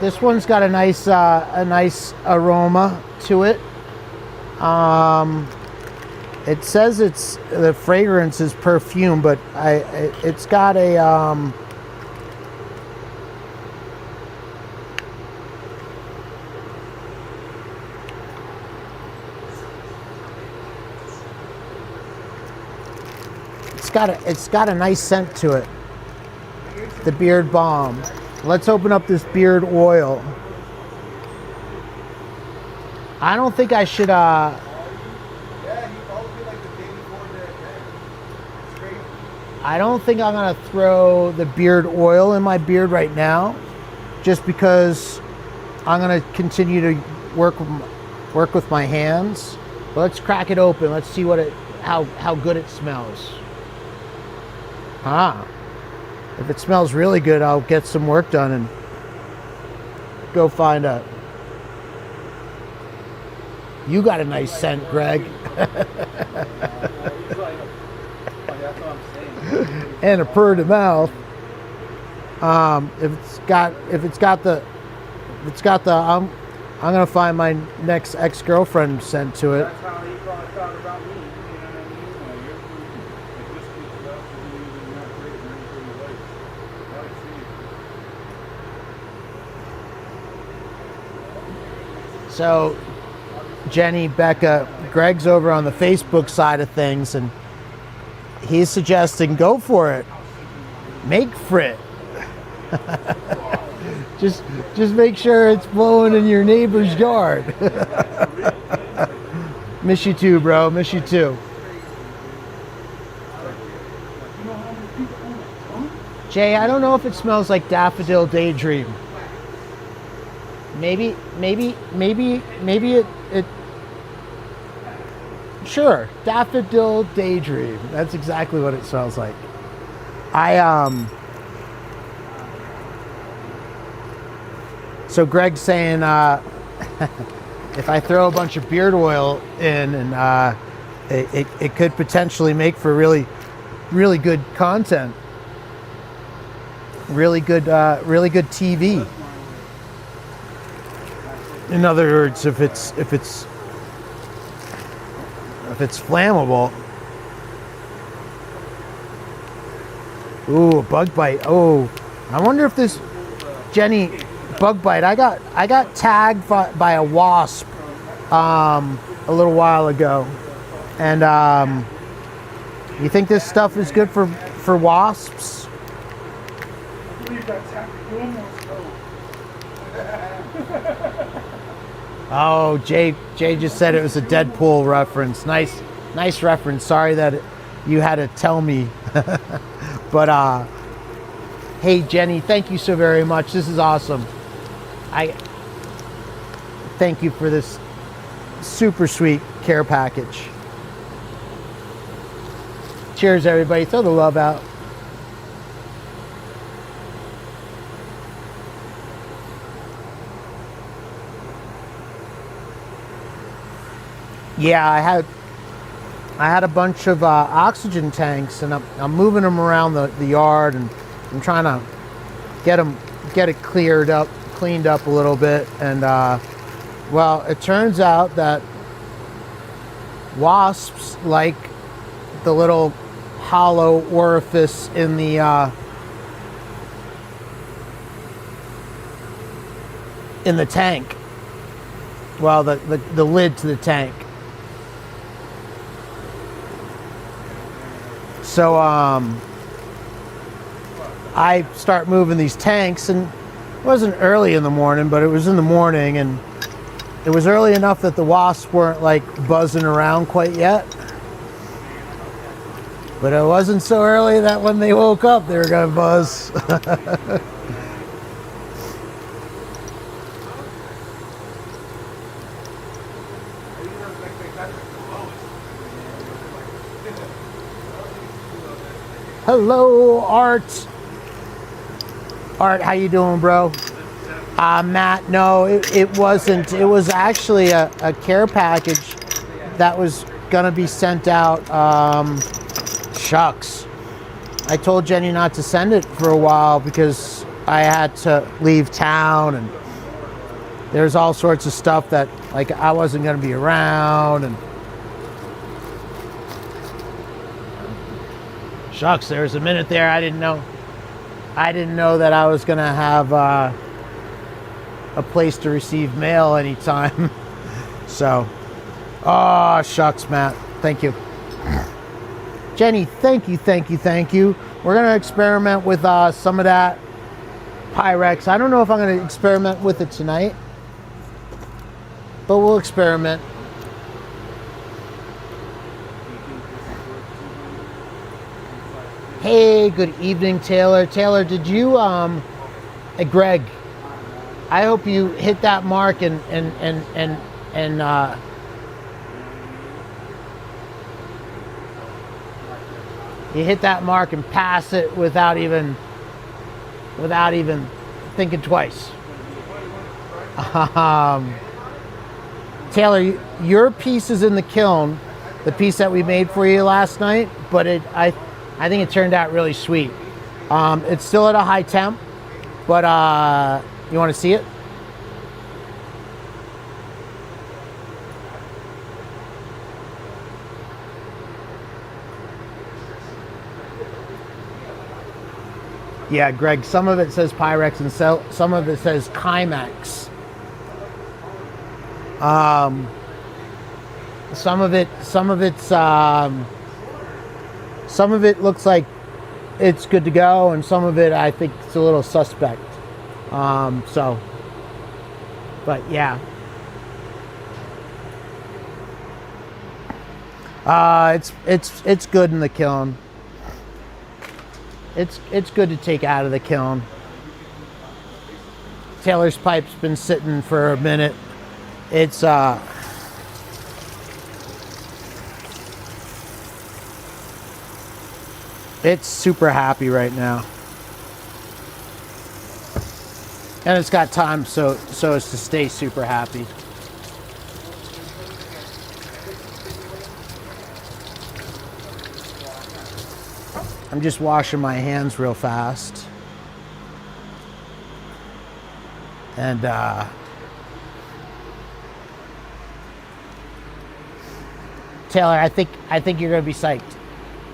Speaker 3: This one's got a nice aroma to it. It says the fragrance is perfume, but it's got a it's got a nice scent to it. The beard balm. Let's open up this beard oil. I don't think I should I don't think I'm gonna throw the beard oil in my beard right now, just because I'm gonna continue to work with my hands. But let's crack it open. Let's see how good it smells. If it smells really good, I'll get some work done and go find a. You got a nice scent, Greg. And a purr to mouth. If it's got the I'm gonna find my next ex-girlfriend scent to it.
Speaker 1: That's how he probably thought about me. You know what I mean? You're whiskey stuff, you're not great, you're pretty late.
Speaker 3: So, Jenny, Becca, Greg's over on the Facebook side of things, and he's suggesting go for it. Make frit. just make sure it's blowing in your neighbor's yard. Miss you too, bro. Miss you too. Jay, I don't know if it smells like Daffodil Daydream. Maybe it sure, Daffodil Daydream. That's exactly what it smells like. So Greg's saying if I throw a bunch of beard oil in, and it could potentially make for really good content, really good TV. In other words, if it's flammable. Ooh, a bug bite. Oh, I wonder if this Jenny bug bite. I got tagged by a wasp a little while ago, and you think this stuff is good for wasps? Oh, Jay just said it was a Deadpool reference. Nice reference. Sorry that you had to tell me. But hey, Jenny, thank you so very much. This is awesome. I thank you for this super sweet care package. Cheers, everybody. Throw the love out. Yeah, I had a bunch of oxygen tanks, and I'm moving them around the yard, and I'm trying to get it cleaned up a little bit. And well, it turns out that wasps like the little hollow orifice in the tank. Well, the lid to the tank. So I start moving these tanks, and it wasn't early in the morning, but it was in the morning, and it was early enough that the wasps weren't like buzzing around quite yet. But it wasn't so early that when they woke up, they were gonna buzz. Hello, Art. Art, how you doing, bro? Matt, no, it wasn't. It was actually a care package that was gonna be sent out. Shucks. I told Jenny not to send it for a while because I had to leave town, and there's all sorts of stuff that like I wasn't gonna be around, and shucks, there was a minute there I didn't know that I was gonna have a place to receive mail anytime. So, oh shucks, Matt. Thank you. Jenny, thank you. We're gonna experiment with some of that Pyrex. I don't know if I'm gonna experiment with it tonight, but we'll experiment. Hey, good evening, Taylor. Taylor, did you Greg, I hope you hit that mark and you hit that mark and pass it without even thinking twice. Taylor, your piece is in the kiln, the piece that we made for you last night, but I think it turned out really sweet. It's still at a high temp, but you want to see it? Yeah, Greg, some of it says Pyrex and some of it says Chimex. Some of it looks like it's good to go, and some of it I think it's a little suspect. But yeah. It's good in the kiln. It's good to take out of the kiln. Taylor's pipe's been sitting for a minute. It's super happy right now. And it's got time so as to stay super happy. I'm just washing my hands real fast. And Taylor, I think you're gonna be psyched.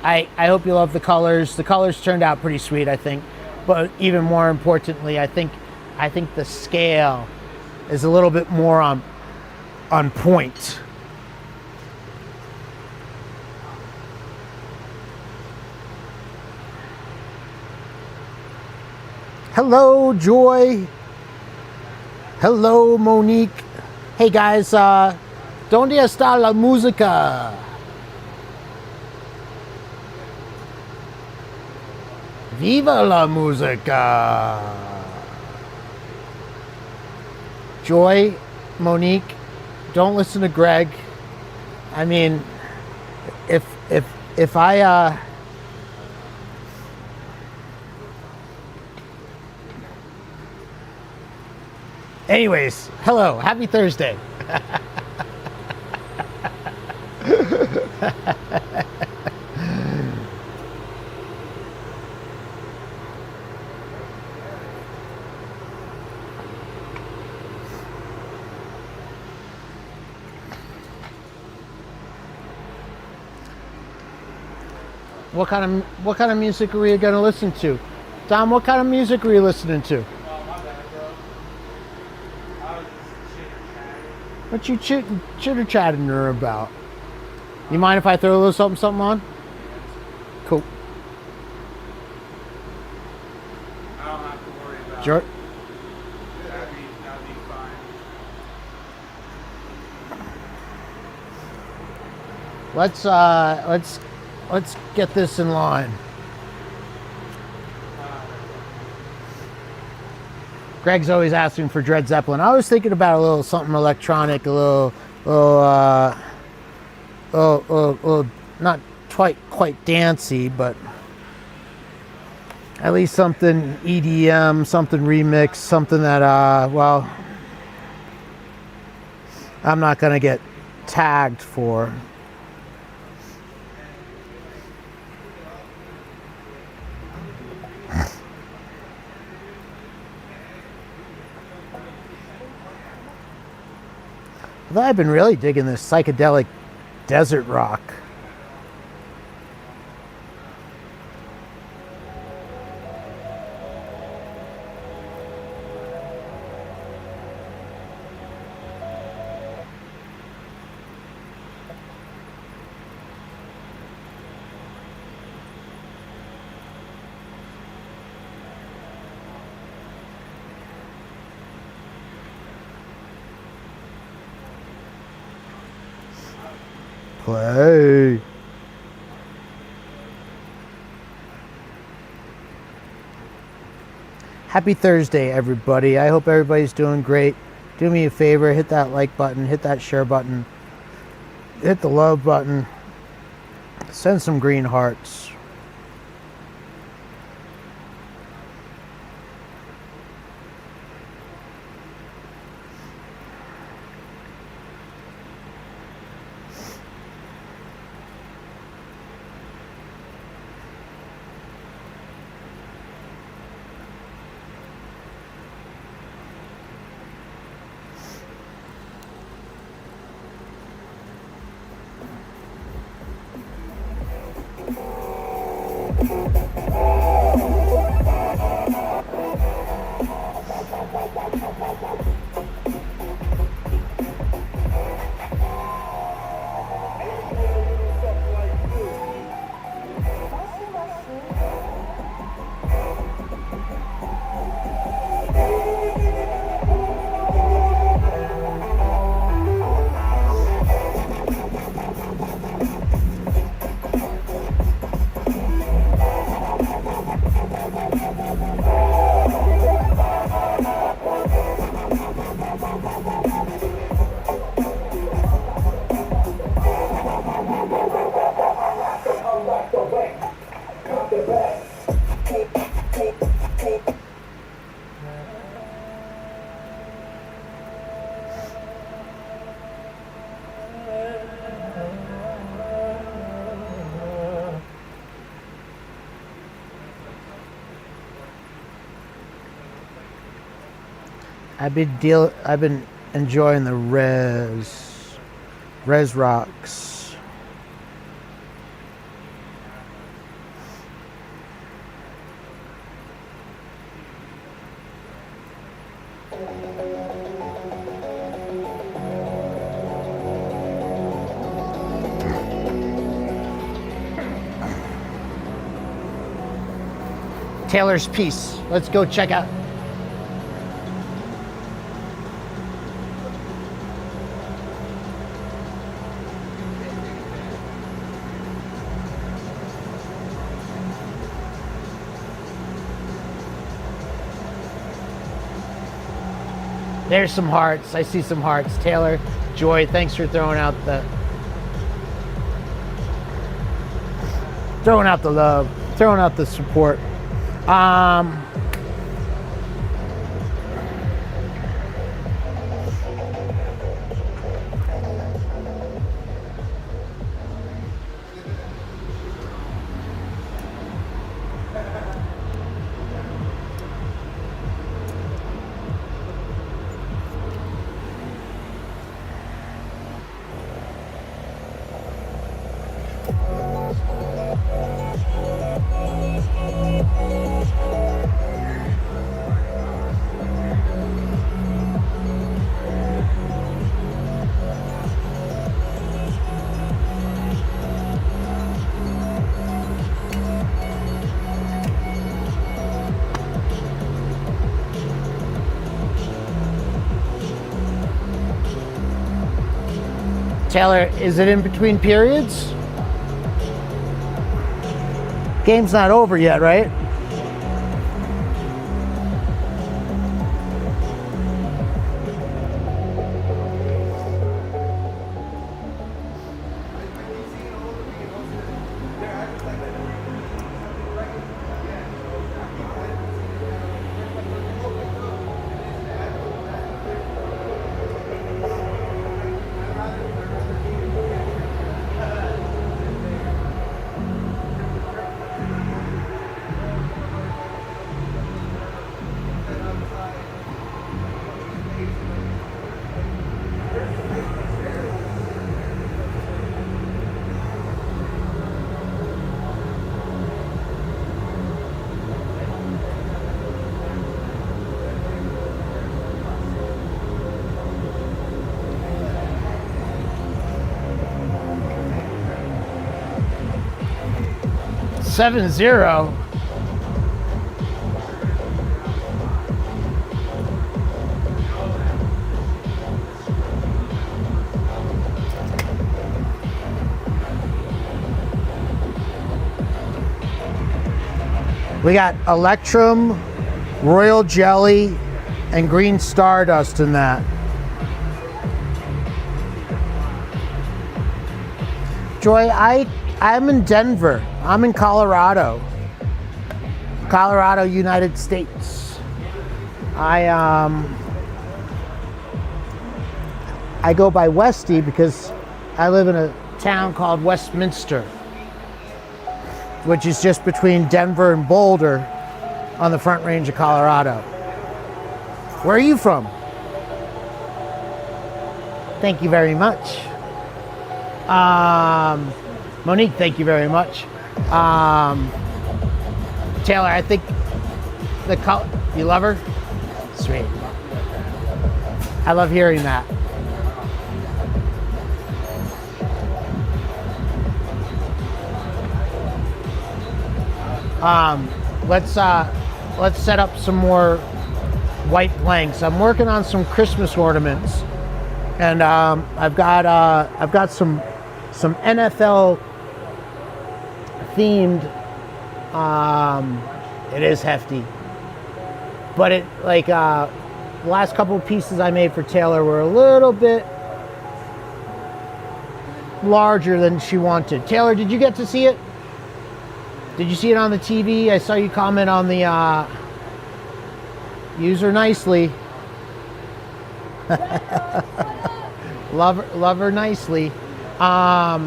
Speaker 3: I hope you love the colors. The colors turned out pretty sweet, I think. But even more importantly, I think the scale is a little bit more on point. Hello, Joy. Hello, Monique. Hey guys, ¿dónde está la música? Viva la música. Joy, Monique, don't listen to Greg. I mean, if I anyways, hello, happy Thursday. What kind of music are we going to listen to? Dom, what kind of music are you listening to? What you chitter-chatting her about? You mind if I throw a little something on? Cool.
Speaker 1: I don't have to worry about
Speaker 3: Sure.
Speaker 1: it. That'd be fine.
Speaker 3: Let's get this in line. Greg's always asking for Dred Zeppelin. I was thinking about a little something electronic, a little not quite dancey, but at least something EDM, something remixed, something that well, I'm not gonna get tagged for. Although I've been really digging this psychedelic desert rock. Play. Happy Thursday, everybody. I hope everybody's doing great. Do me a favor, hit that like button, hit that share button, hit the love button, send some green hearts. I've been enjoying the res rocks. Taylor's Piece. Let's go check out. There's some hearts. I see some hearts. Taylor, Joy, thanks for throwing out the love, throwing out the support. Taylor, is it in between periods? Game's not over yet, right? Seven zero. We got Electrum royal jelly and green stardust in that. Joy, I'm in Denver. I'm in Colorado, United States. I go by Westie because I live in a town called Westminster, which is just between Denver and Boulder on the Front Range of Colorado. Where are you from? Thank you very much. Monique, thank you very much. Taylor, I think the color, you love her? Sweet. I love hearing that. Let's set up some more white blanks. I'm working on some Christmas ornaments, and I've got some NFL themed. It is hefty, but it like the last couple of pieces I made for Taylor were a little bit larger than she wanted. Taylor, did you get to see it? Did you see it on the TV? I saw you comment on the user nicely. love her nicely. I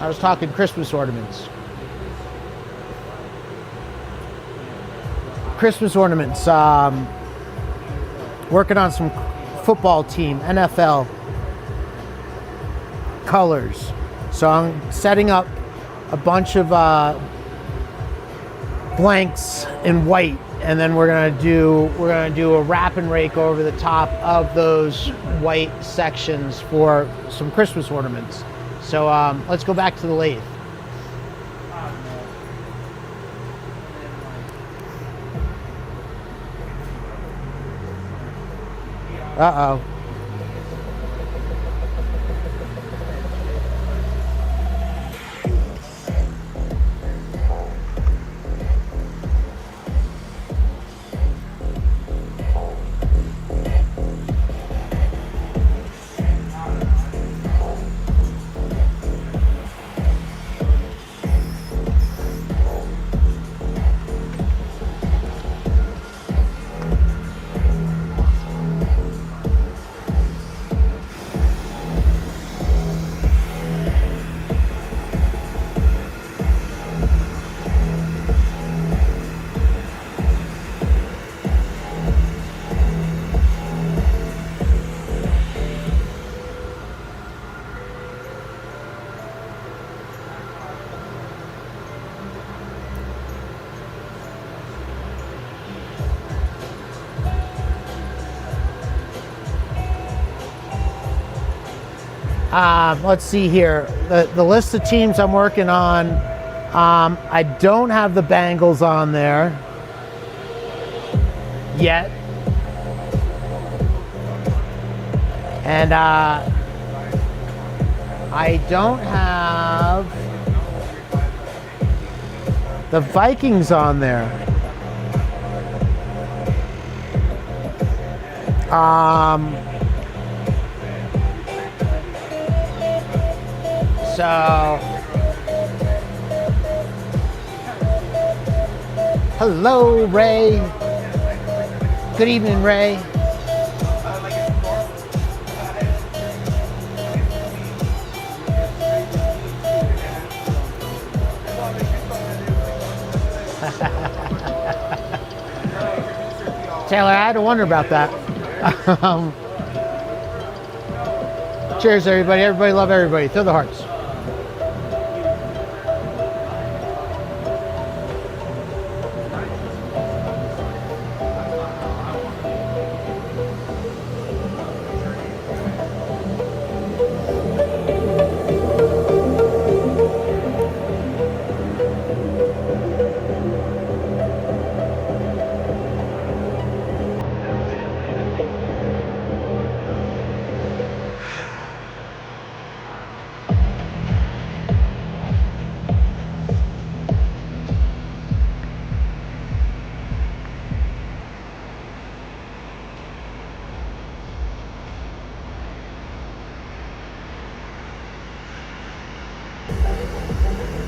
Speaker 3: was talking Christmas ornaments. Working on some football team, NFL colors. So I'm setting up a bunch of blanks in white, and then we're gonna do a wrap and rake over the top of those white sections for some Christmas ornaments. So let's go back to the lathe. Uh-oh. Let's see here. The list of teams I'm working on, I don't have the Bengals on there yet. And I don't have the Vikings on there. So, hello, Ray. Good evening, Ray. Taylor, I had to wonder about that. Cheers, everybody. Everybody love everybody. Throw the hearts.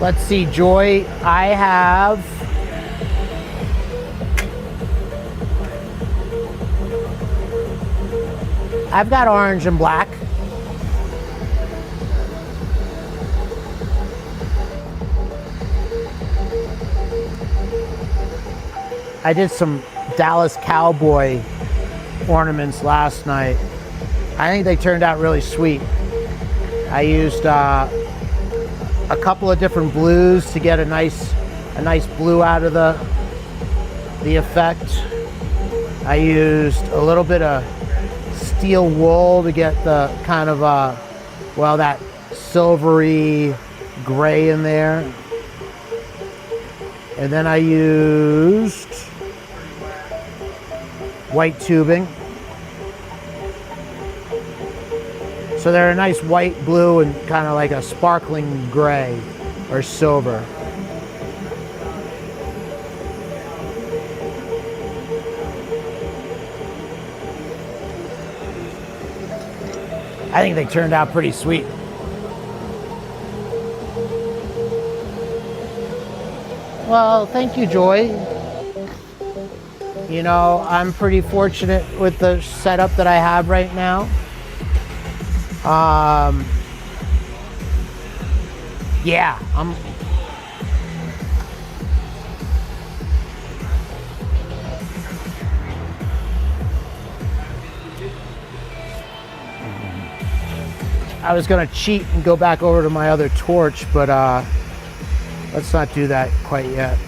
Speaker 3: Let's see, Joy. I've got orange and black. I did some Dallas Cowboy ornaments last night. I think they turned out really sweet. I used a couple of different blues to get a nice blue out of the effect. I used a little bit of steel wool to get the kind of that silvery gray in there. And then I used white tubing. So they're a nice white, blue, and kind of like a sparkling gray or silver. I think they turned out pretty sweet. Well, thank you, Joy. You know, I'm pretty fortunate with the setup that I have right now. Yeah, I was gonna cheat and go back over to my other torch, but let's not do that quite yet.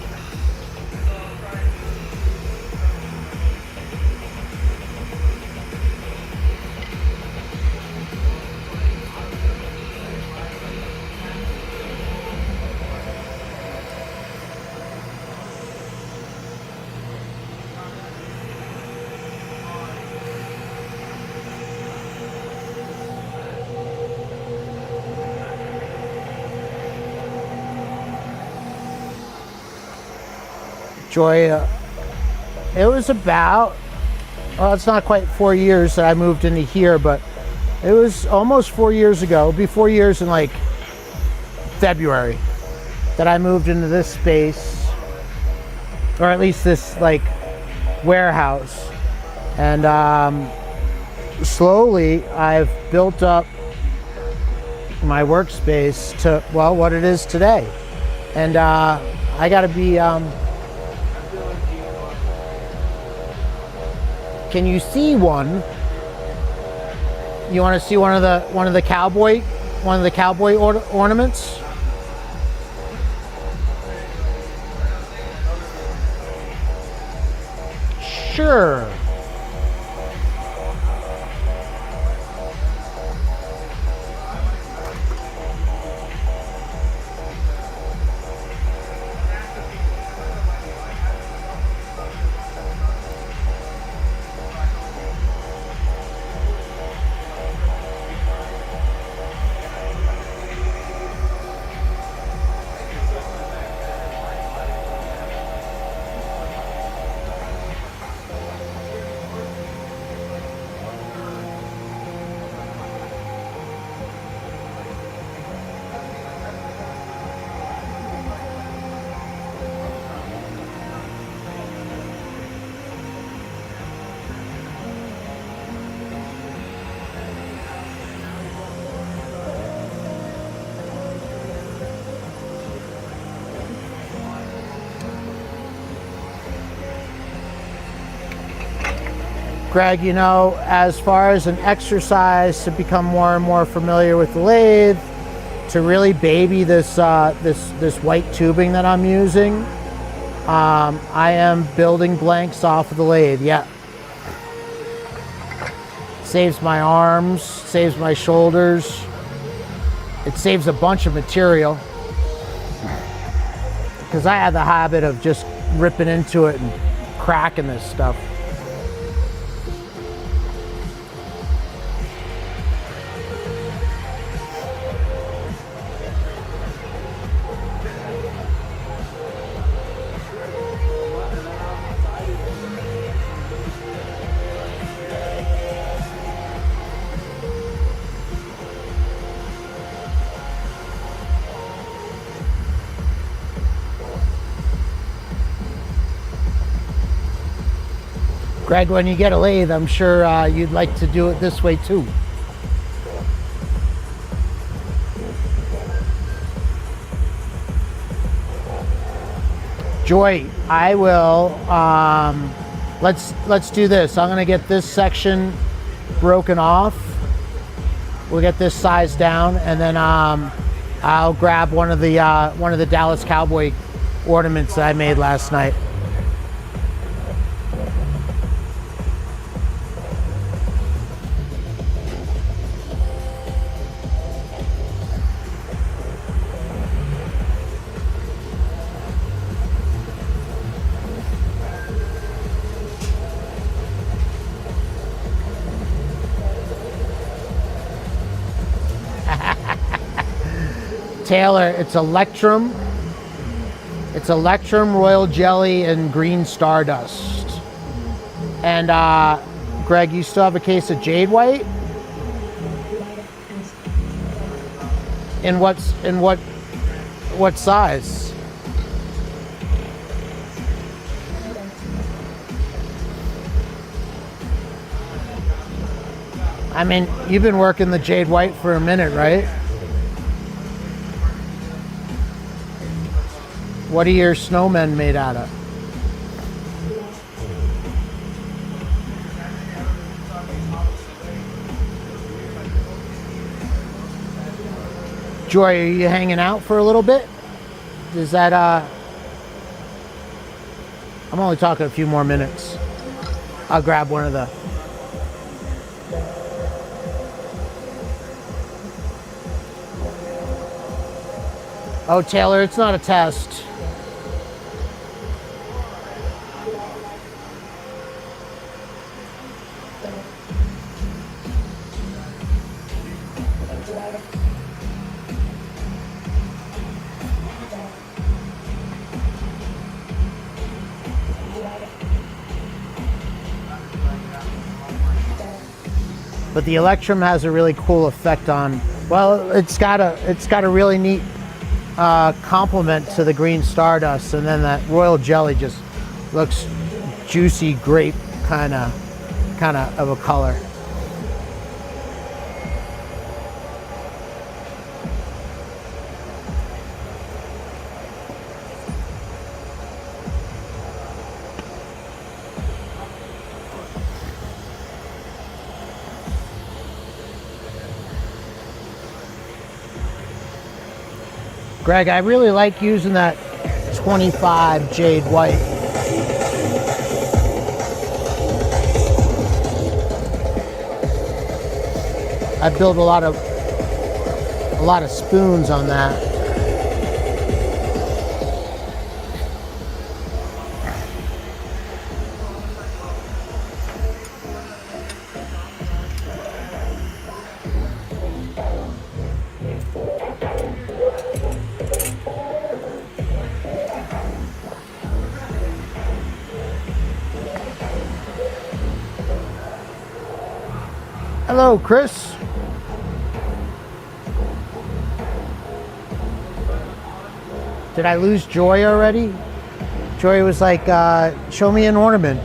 Speaker 3: Joy, it was about, well, it's not quite 4 years that I moved into here, but it was almost 4 years ago. It'll be 4 years in like February that I moved into this space, or at least this like warehouse. And slowly I've built up my workspace to, well, what it is today. And I gotta be, can you see one? You want to see one of the cowboy ornaments? Sure. Greg, you know, as far as an exercise to become more and more familiar with the lathe, to really baby this this white tubing that I'm using, I am building blanks off of the lathe. Yeah, saves my arms, saves my shoulders. It saves a bunch of material because I have the habit of just ripping into it and cracking this stuff. Greg, when you get a lathe, I'm sure you'd like to do it this way too. Joy, I will, let's do this. I'm gonna get this section broken off. We'll get this size down, and then I'll grab one of the Dallas Cowboy ornaments that I made last night. Taylor, it's Electrum. It's Electrum, Royal Jelly, and Green Stardust. And Greg, you still have a case of Jade White? In what size? I mean, you've been working the Jade White for a minute, right? What are your snowmen made out of? Joy, are you hanging out for a little bit? Is that, I'm only talking a few more minutes. I'll grab one of the... Oh, Taylor, it's not a test. But the Electrum has a really cool effect on, well, it's got a really neat complement to the Green Stardust, and then that Royal Jelly just looks juicy grape kind of a color. Greg, I really like using that 25 Jade White. I built a lot of spoons on that. Hello, Chris. Did I lose Joy already? Joy was like, show me an ornament.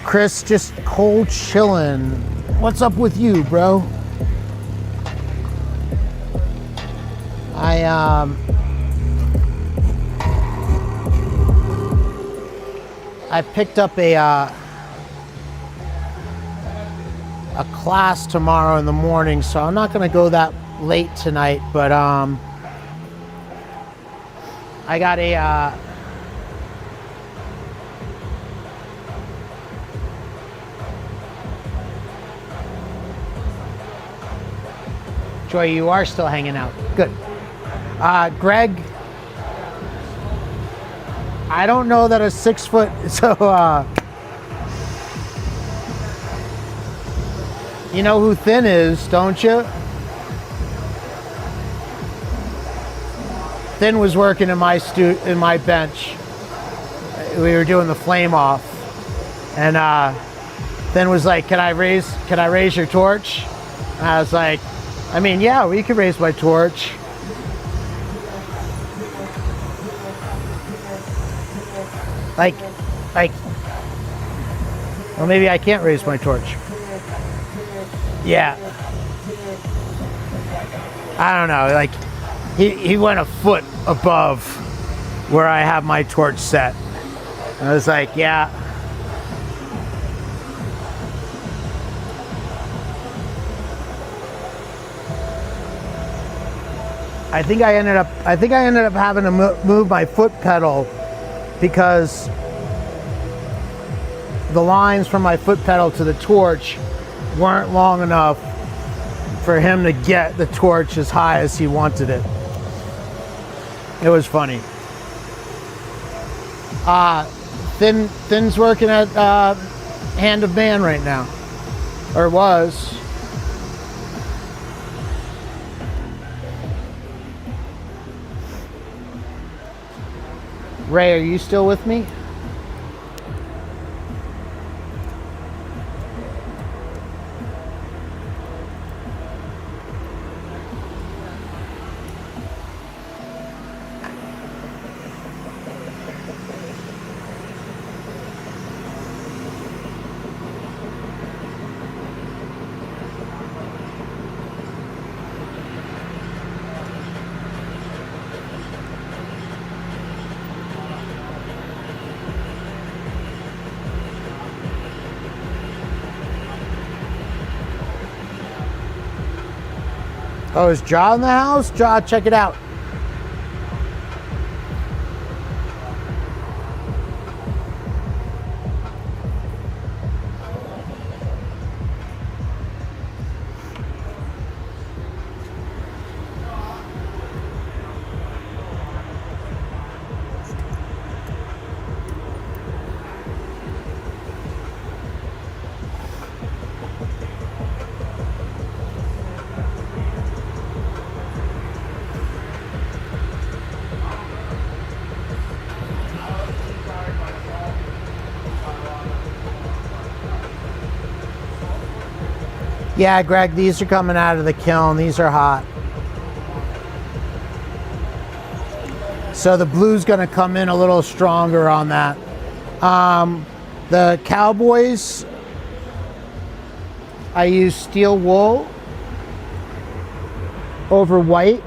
Speaker 3: Chris, just cold chillin'. What's up with you, bro? I picked up a class tomorrow in the morning, so I'm not gonna go that late tonight, but I got a Joy, you are still hanging out. Good. Greg, I don't know that a 6 foot, so You know who Thin is, don't you? Thin was working in my bench. We were doing the flame off, and Thin was like, "Can I raise your torch?" And I was like, "I mean, yeah, we could raise my torch." Like, well, maybe I can't raise my torch. Yeah. I don't know, like, he went a foot above where I have my torch set. I was like, yeah. I think I ended up having to move my foot pedal because the lines from my foot pedal to the torch weren't long enough for him to get the torch as high as he wanted it. It was funny. Thin's working at Hand of Man right now, or was. Ray, are you still with me? Oh, is Ja in the house? Ja, check it out. Yeah, Greg, these are coming out of the kiln. These are hot. So the blue's gonna come in a little stronger on that. The Cowboys, I use steel wool over white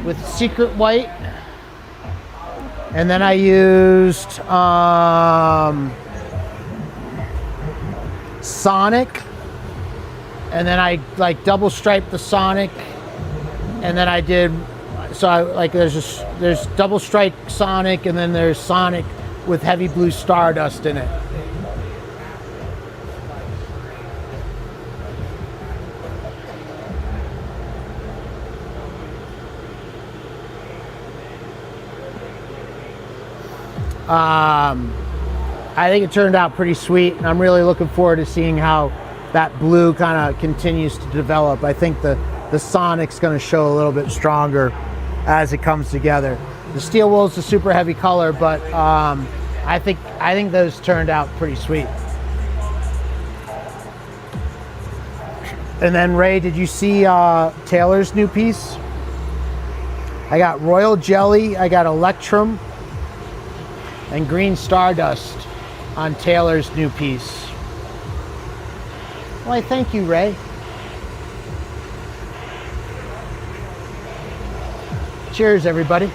Speaker 3: with secret white. And then I used Sonic. And then I like double striped the Sonic, and then I did, so I like there's double stripe Sonic, and then there's Sonic with heavy blue Stardust in it. I think it turned out pretty sweet, and I'm really looking forward to seeing how that blue kind of continues to develop. I think the Sonic's going to show a little bit stronger as it comes together. The steel wool is a super heavy color, but I think those turned out pretty sweet. And then Ray, did you see Taylor's new piece? I got Royal Jelly, I got Electrum, and Green Stardust on Taylor's new piece. Why, thank you, Ray. Cheers, everybody.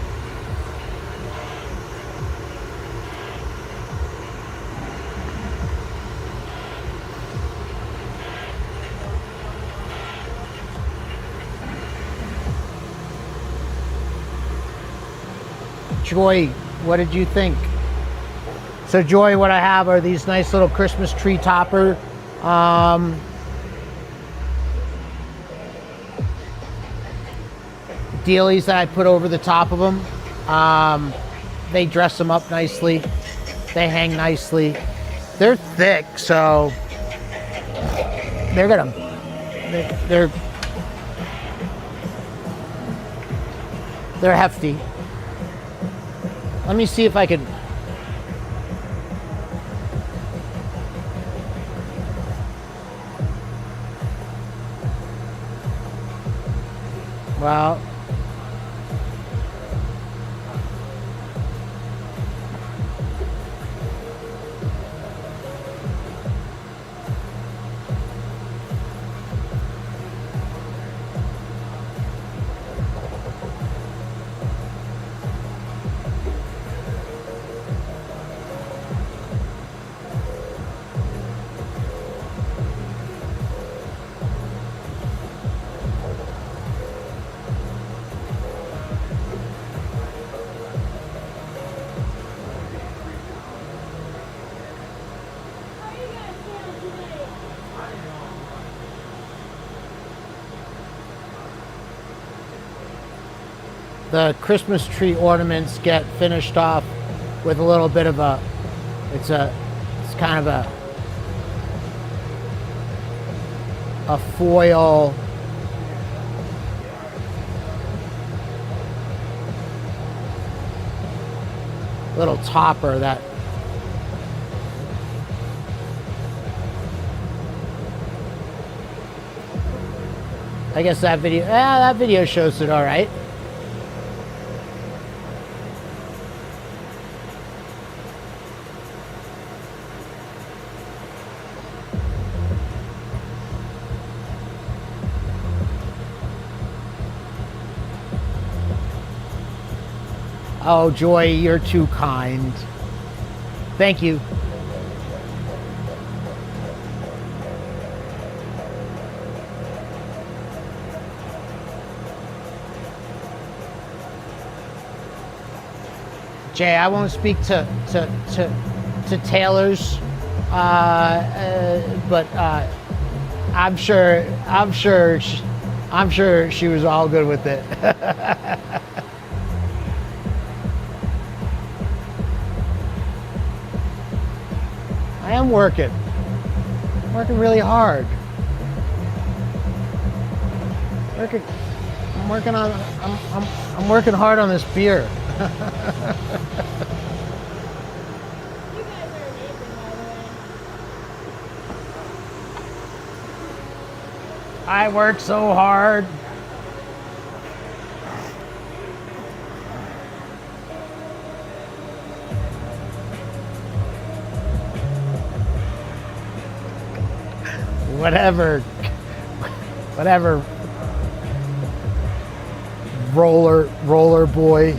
Speaker 3: Joy, what did you think? So Joy, what I have are these nice little Christmas tree topper dealies that I put over the top of them. They dress them up nicely. They hang nicely. They're thick, so they're hefty. Let me see if I can. Well, the Christmas tree ornaments get finished off with a little bit of a, it's kind of a foil little topper that I guess that video shows it all right. Oh, Joy, you're too kind. Thank you. Jay, I won't speak to tailors, but I'm sure she was all good with it. I am working really hard. I'm working hard on this beer.
Speaker 5: You guys are amazing, by the way.
Speaker 3: I work so hard. Whatever, roller boy.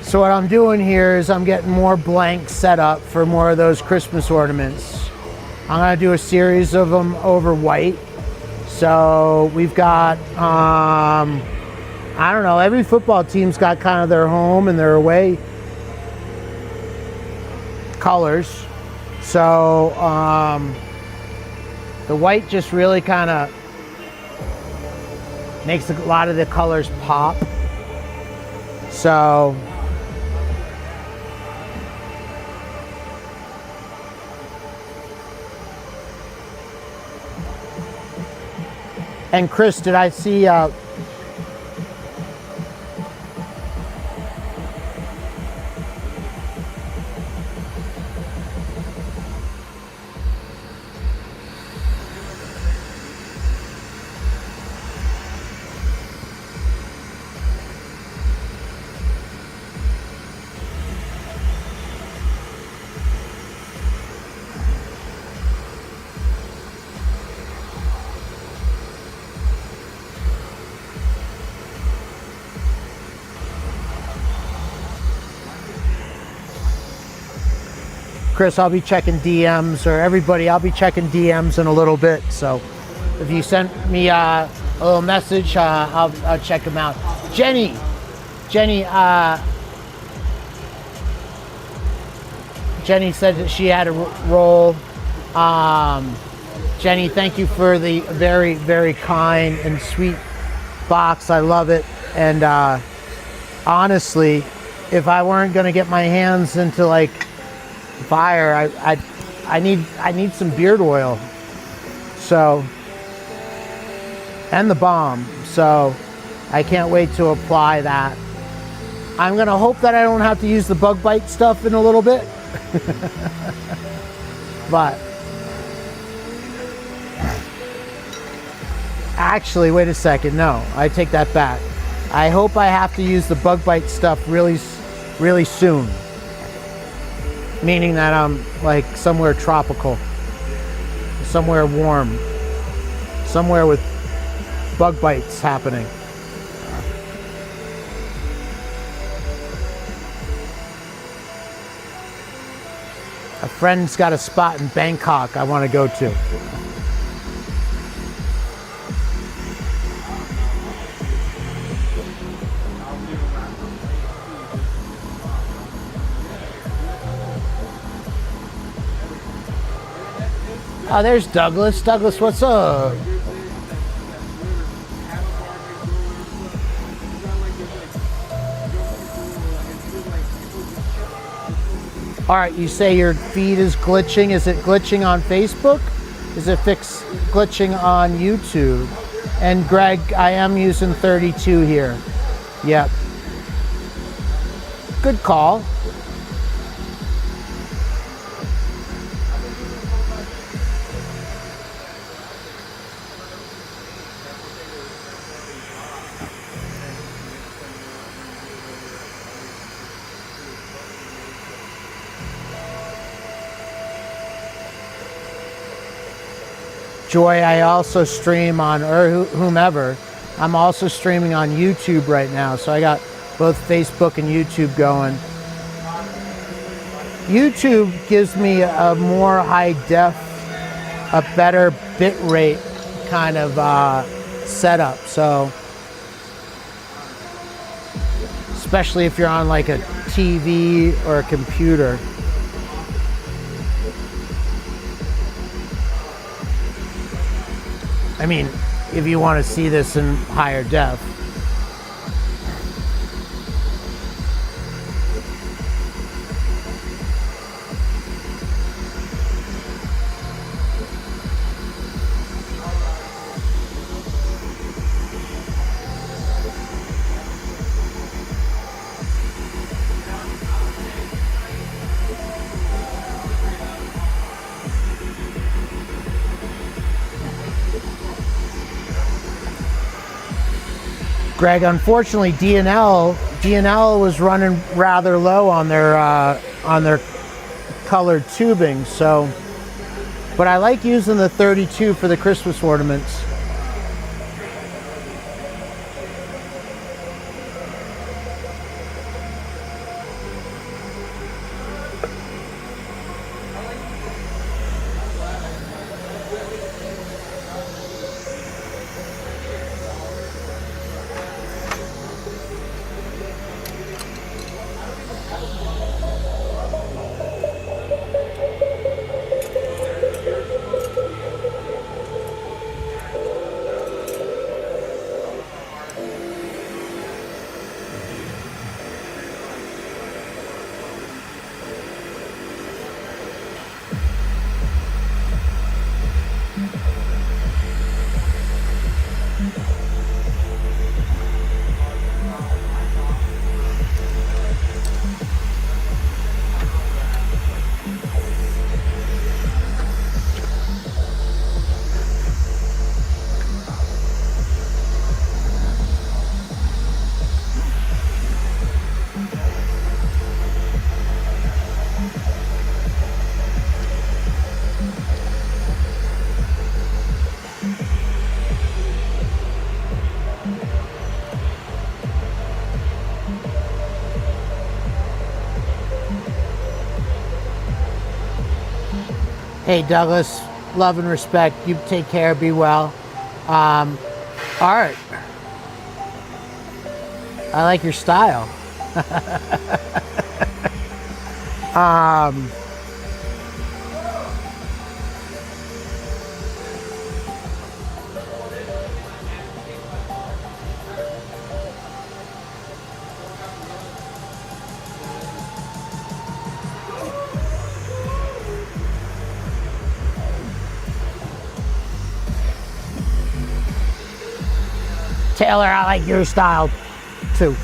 Speaker 3: So what I'm doing here is I'm getting more blanks set up for more of those Christmas ornaments. I'm gonna do a series of them over white. So we've got, I don't know, every football team's got kind of their home and their away colors. So the white just really kind of Makes a lot of the colors pop. So and Chris, did I see Chris, I'll be checking DMs, or everybody, I'll be checking DMs in a little bit. So if you send me a little message, I'll check them out. Jenny, Jenny said that she had a roll. Jenny, thank you for the very, very kind and sweet box. I love it. And honestly, if I weren't going to get my hands into like fire, I need some beard oil. So, and the balm. So I can't wait to apply that. I'm gonna hope that I don't have to use the bug bite stuff in a little bit. But actually, wait a second. No, I take that back. I hope I have to use the bug bite stuff really, really soon. Meaning that I'm like somewhere tropical, somewhere warm, somewhere with bug bites happening. A friend's got a spot in Bangkok I want to go to. Oh, there's Douglas. Douglas, what's up? All right, you say your feed is glitching. Is it glitching on Facebook? Is it glitching on YouTube? And Greg, I am using 32 here. Yep. Good call. Joy, I also stream on, or whomever, I'm also streaming on YouTube right now. So I got both Facebook and YouTube going. YouTube gives me a more high def, a better bit rate kind of setup. So, especially if you're on like a TV or a computer. I mean, if you want to see this in higher def. Greg, unfortunately, DNL was running rather low on their colored tubing. So, but I like using the 32 for the Christmas ornaments. Hey, Douglas, love and respect. You take care, be well. Art, I like your style. Taylor, I like your style too.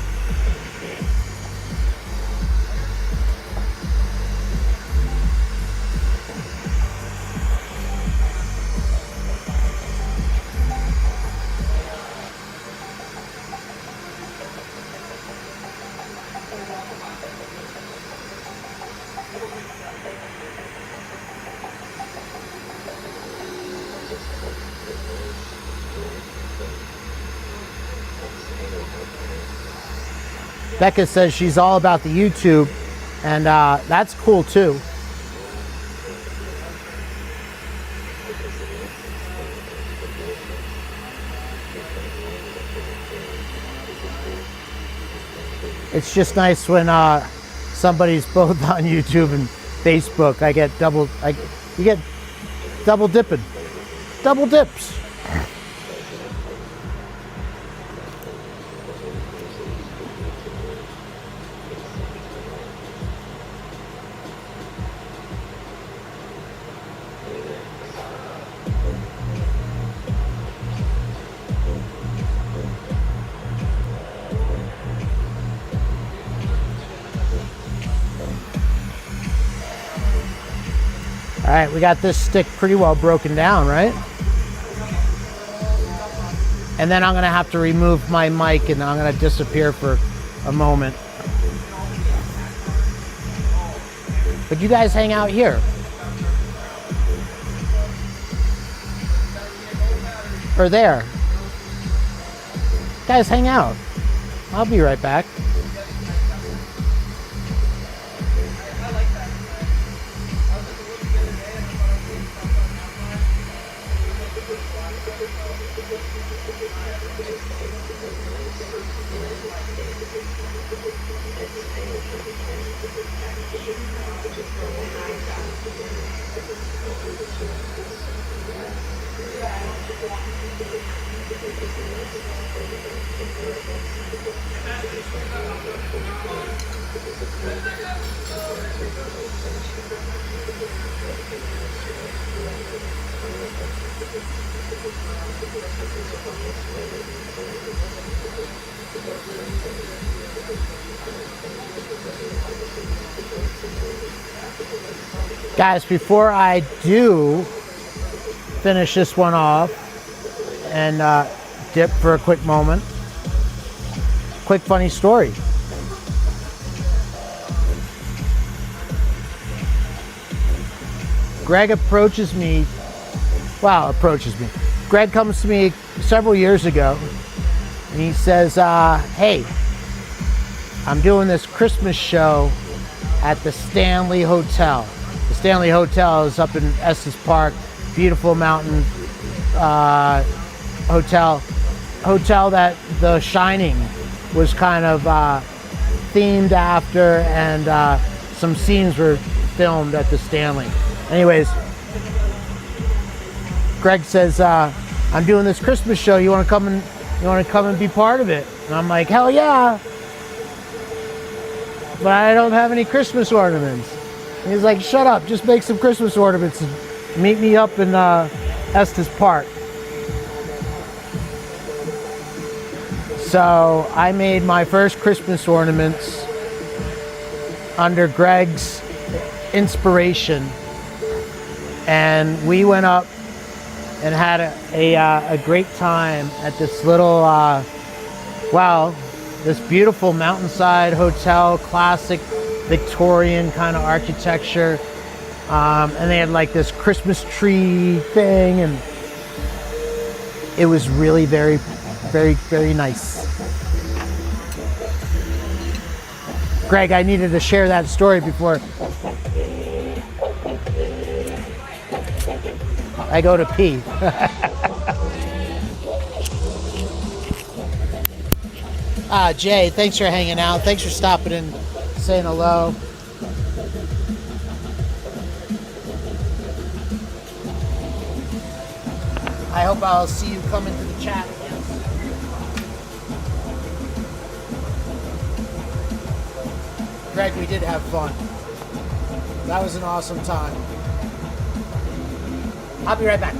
Speaker 3: Becca says she's all about the YouTube, and that's cool too. It's just nice when somebody's both on YouTube and Facebook. You get double dipping, double dips. All right, we got this stick pretty well broken down, right? And then I'm gonna have to remove my mic and I'm gonna disappear for a moment. But you guys hang out here. Or there. Guys, hang out. I'll be right back. Guys, before I do finish this one off and dip for a quick moment, quick funny story. Greg approaches me. Greg comes to me several years ago and he says, hey, I'm doing this Christmas show at the Stanley Hotel. The Stanley Hotel is up in Estes Park, beautiful mountain hotel that The Shining was kind of themed after, and some scenes were filmed at the Stanley. Anyways, Greg says, I'm doing this Christmas show. You want to come and be part of it? And I'm like, hell yeah. But I don't have any Christmas ornaments. And he's like, shut up, just make some Christmas ornaments and meet me up in Estes Park. So I made my first Christmas ornaments under Greg's inspiration. And we went up and had a great time at this little, this beautiful mountainside hotel, classic Victorian kind of architecture, and they had like this Christmas tree thing, and it was really very, very, very nice. Greg, I needed to share that story before. I go to pee. Jay, thanks for hanging out. Thanks for stopping in, saying hello. I hope I'll see you come into the chat again. Greg, we did have fun. That was an awesome time. I'll be right back.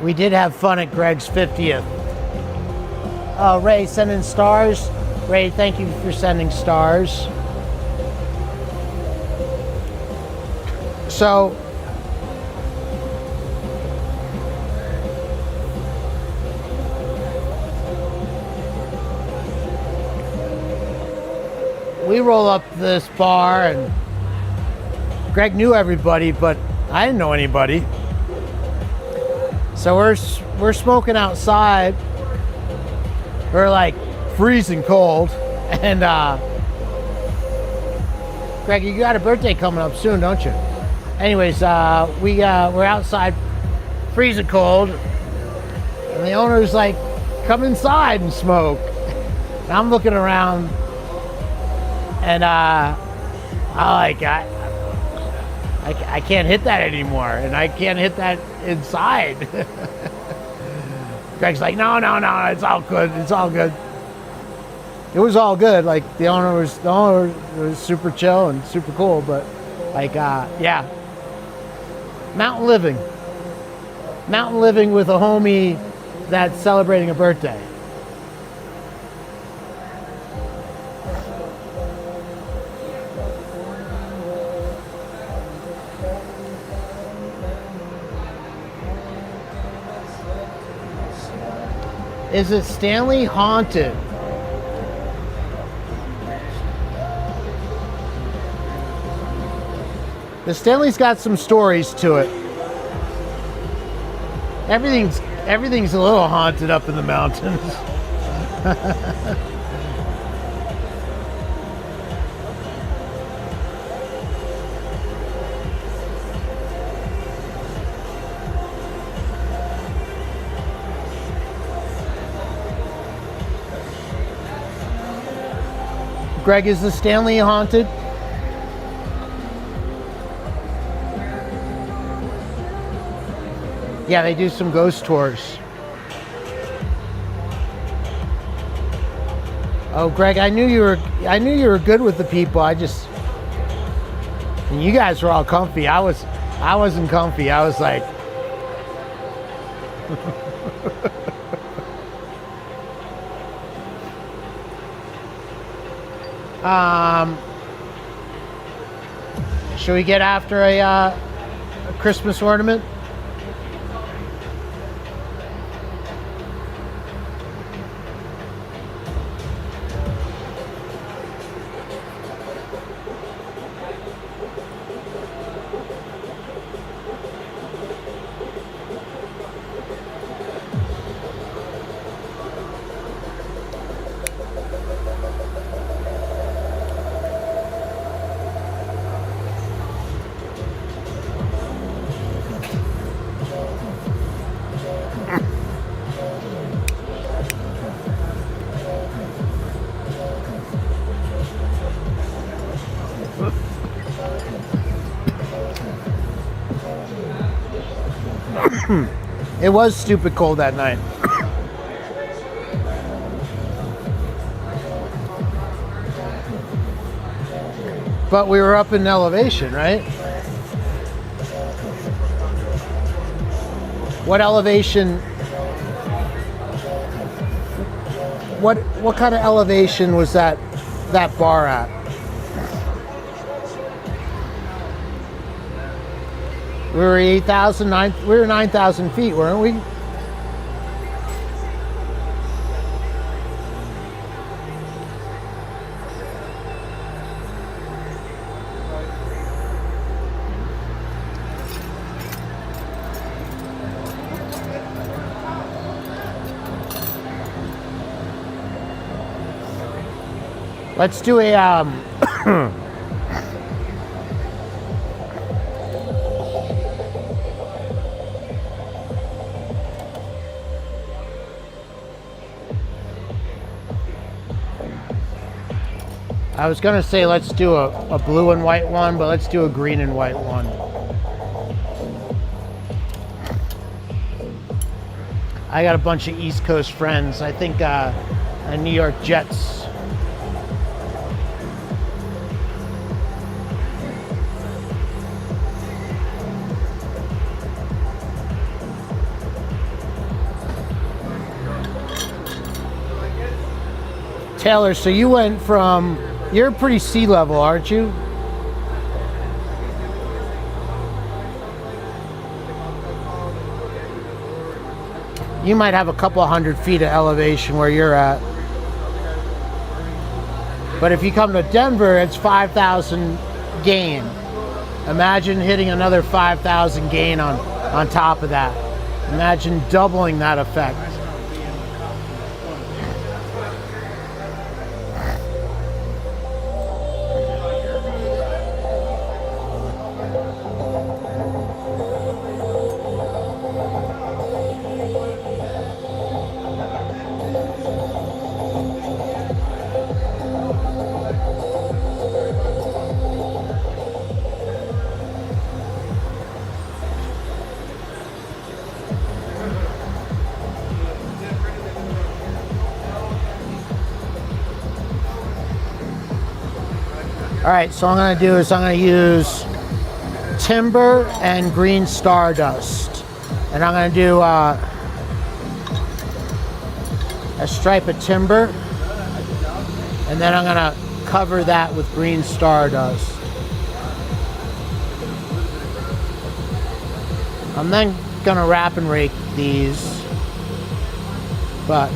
Speaker 3: We did have fun at Greg's 50th. Ray, sending stars. Ray, thank you for sending stars. So, we roll up this bar and Greg knew everybody, but I didn't know anybody. So we're smoking outside. We're like freezing cold, and Greg, you got a birthday coming up soon, don't you? Anyways, we're outside, freezing cold, and the owner's like, "Come inside and smoke." And I'm looking around, and I can't hit that anymore, and I can't hit that inside. Greg's like, no, it's all good. It's all good. It was all good. Like the owner was super chill and super cool, but like, yeah, mountain living with a homie that's celebrating a birthday. Is it Stanley haunted? The Stanley's got some stories to it. Everything's a little haunted up in the mountains. Greg, is the Stanley haunted? Yeah, they do some ghost tours. Oh, Greg, I knew you were good with the people. And you guys were all comfy. I wasn't comfy. I was like should we get after a Christmas ornament? It was stupid cold that night. But we were up in elevation, right? What elevation? What kind of elevation was that bar at? We were 8,000, we were 9,000 feet, weren't we? Let's do a I was gonna say let's do a blue and white one, but let's do a green and white one. I got a bunch of East Coast friends. I think New York Jets. Taylor, so you went from, you're pretty sea level, aren't you? You might have a couple 100 feet of elevation where you're at. But if you come to Denver, it's 5,000 gain. Imagine hitting another 5,000 gain on top of that. Imagine doubling that effect. All right, so what I'm gonna do is I'm gonna use timber and green stardust. And I'm gonna do a stripe of timber. And then I'm gonna cover that with green stardust. I'm then gonna wrap and rake these, but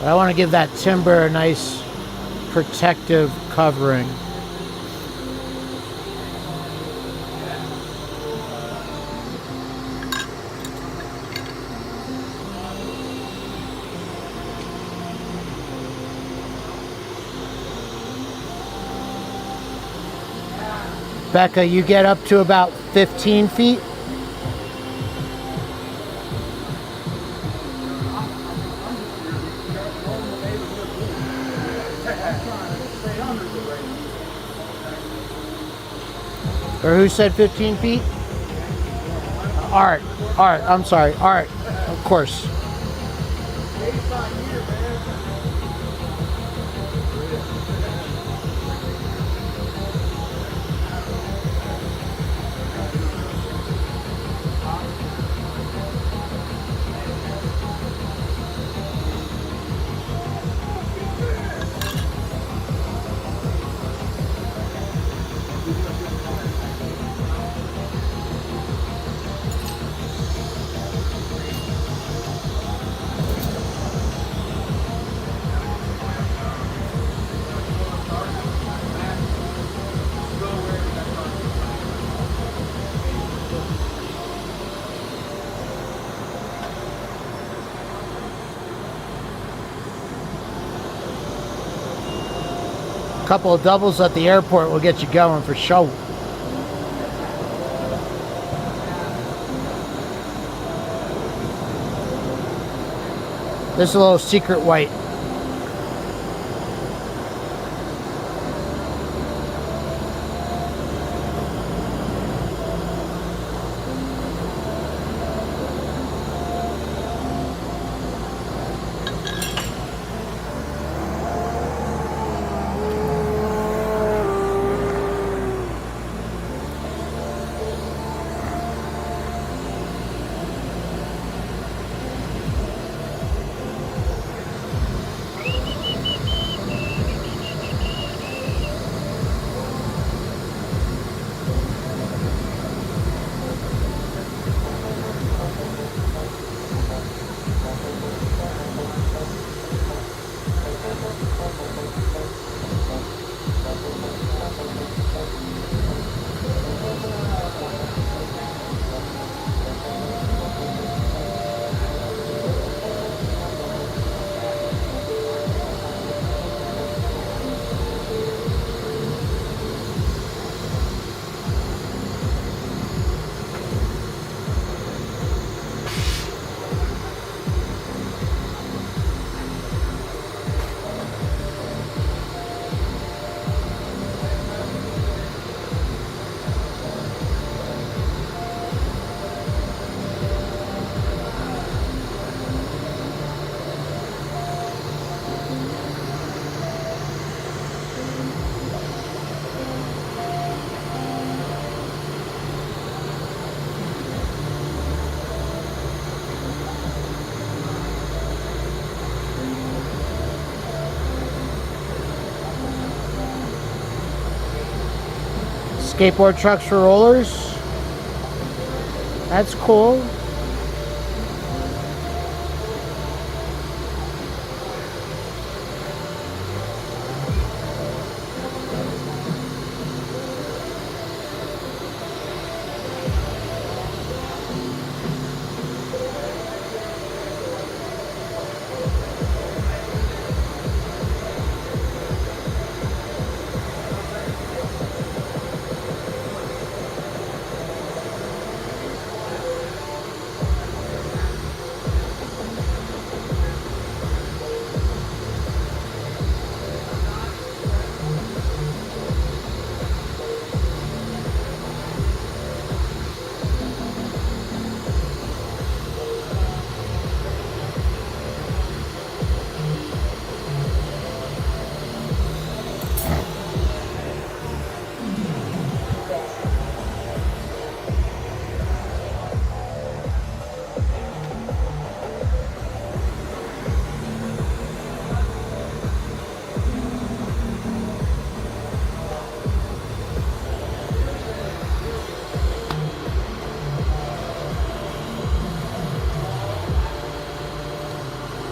Speaker 3: But I want to give that timber a nice protective covering. Becca, you get up to about 15 feet. Or who said 15 feet? Art, I'm sorry, Art, of course. Couple of doubles at the airport will get you going for sure. This is a little secret white. Skateboard trucks for rollers. That's cool.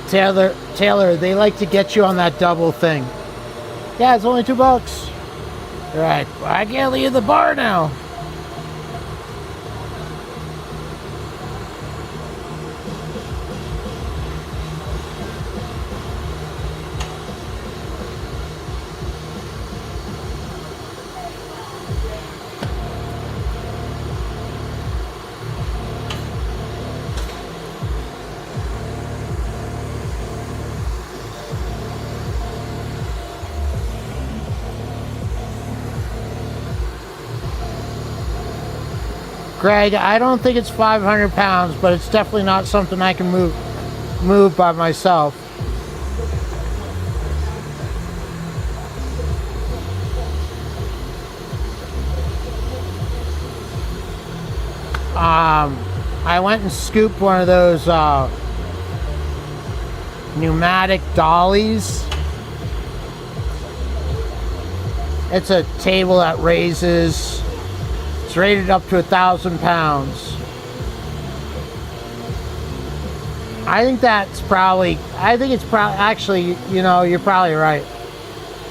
Speaker 3: Taylor, they like to get you on that double thing. Yeah, it's only $2. Right, well, I can't leave the bar now. Greg, I don't think it's 500 pounds, but it's definitely not something I can move by myself. I went and scooped one of those pneumatic dollies. It's a table that raises. It's rated up to 1,000 pounds. I think it's probably, actually, you know, you're probably right.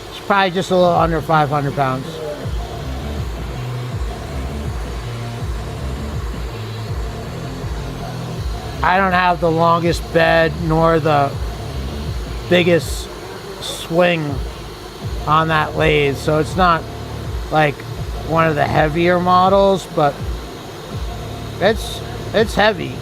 Speaker 3: It's probably just a little under 500 pounds. I don't have the longest bed nor the biggest swing on that lathe, so it's not like one of the heavier models, but it's heavy.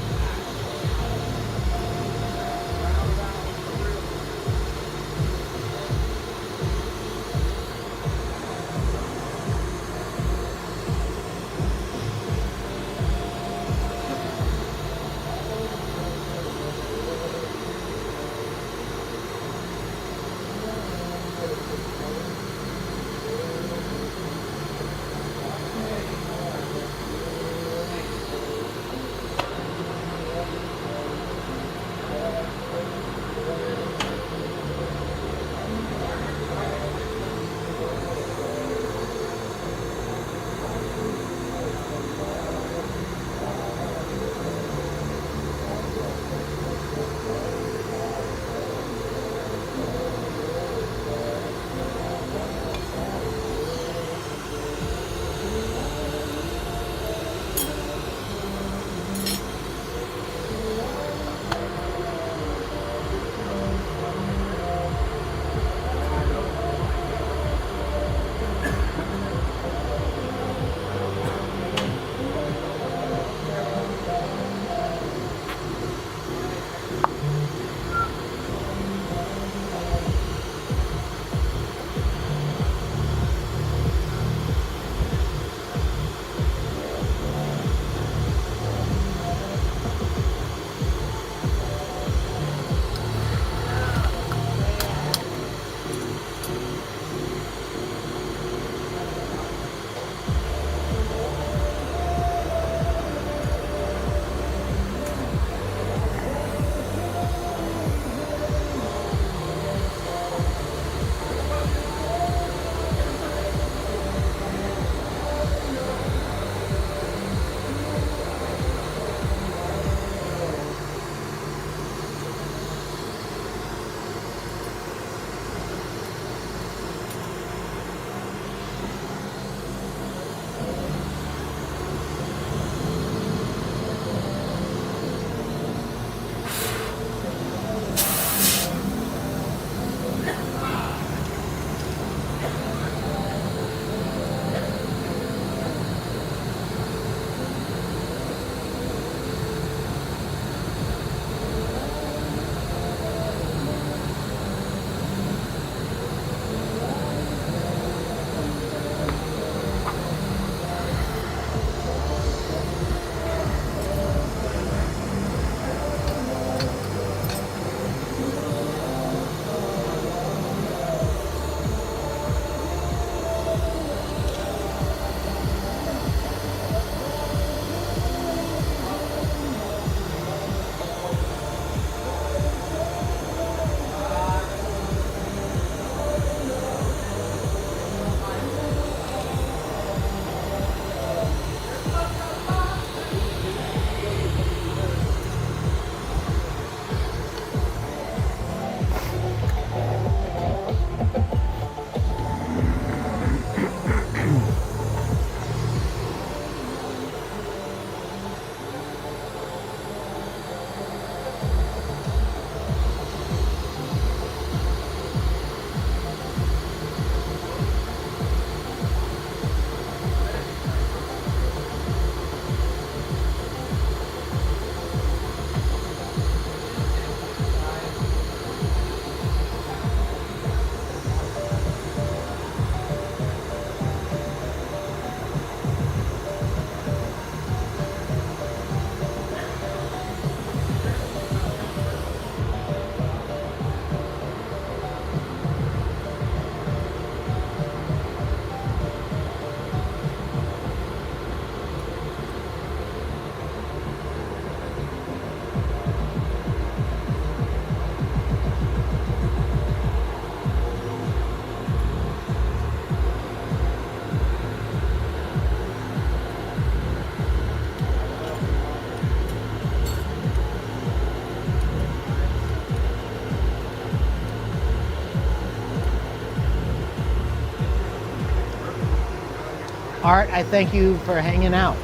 Speaker 3: Art, I thank you for hanging out.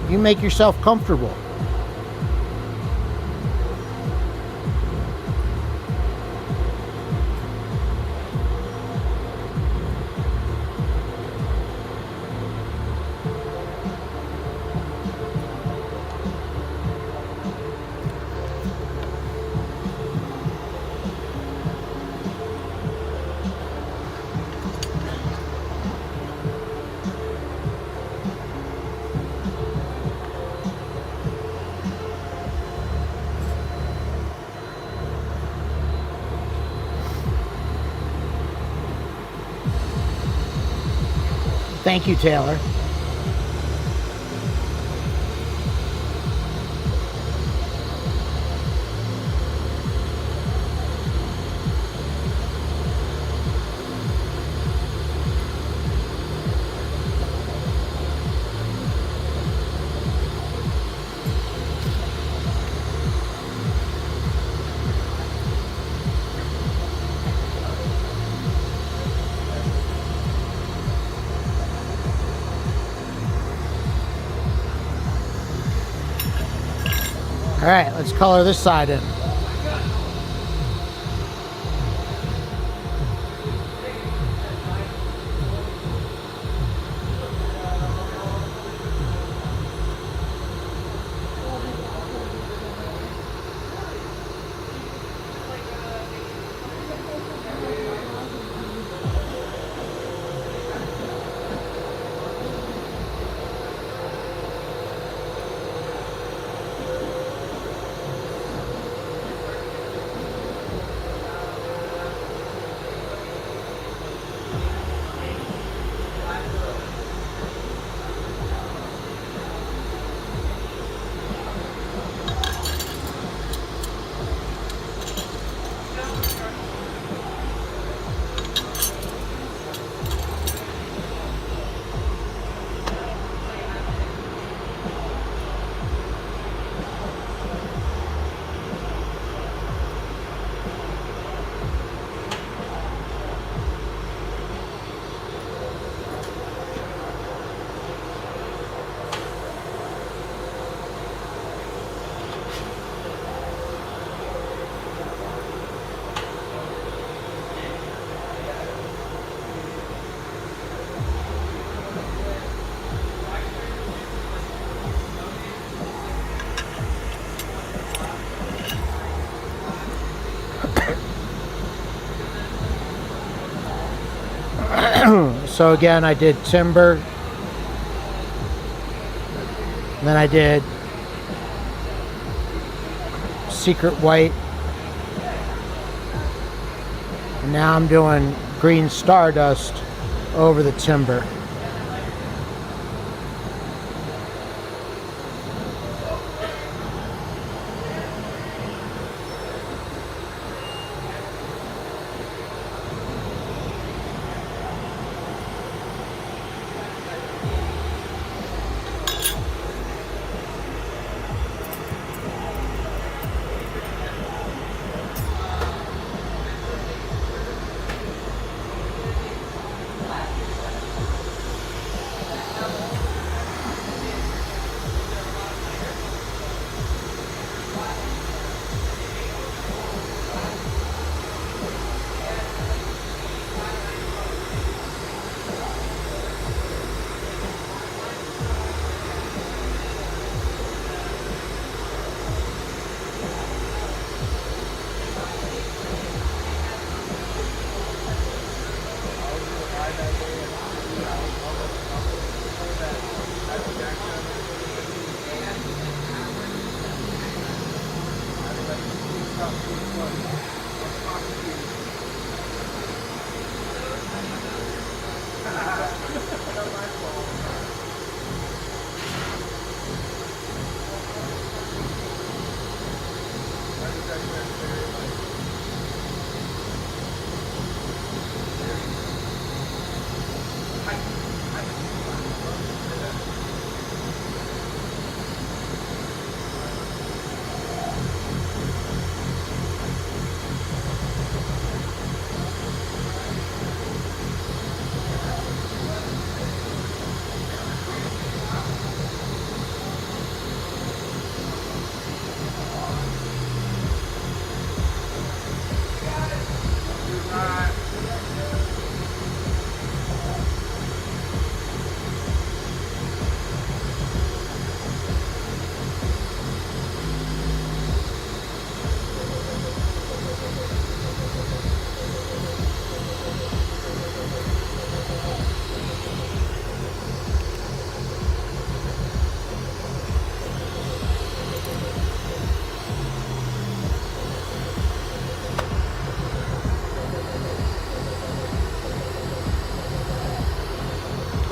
Speaker 3: You make yourself comfortable. Thank you, Taylor. All right, let's color this side in. So again, I did timber, then I did secret white, and now I'm doing green stardust over the timber.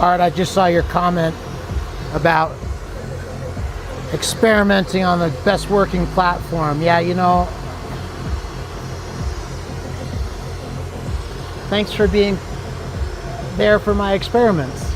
Speaker 3: Art, I just saw your comment about experimenting on the best working platform. Yeah, you know, thanks for being there for my experiments.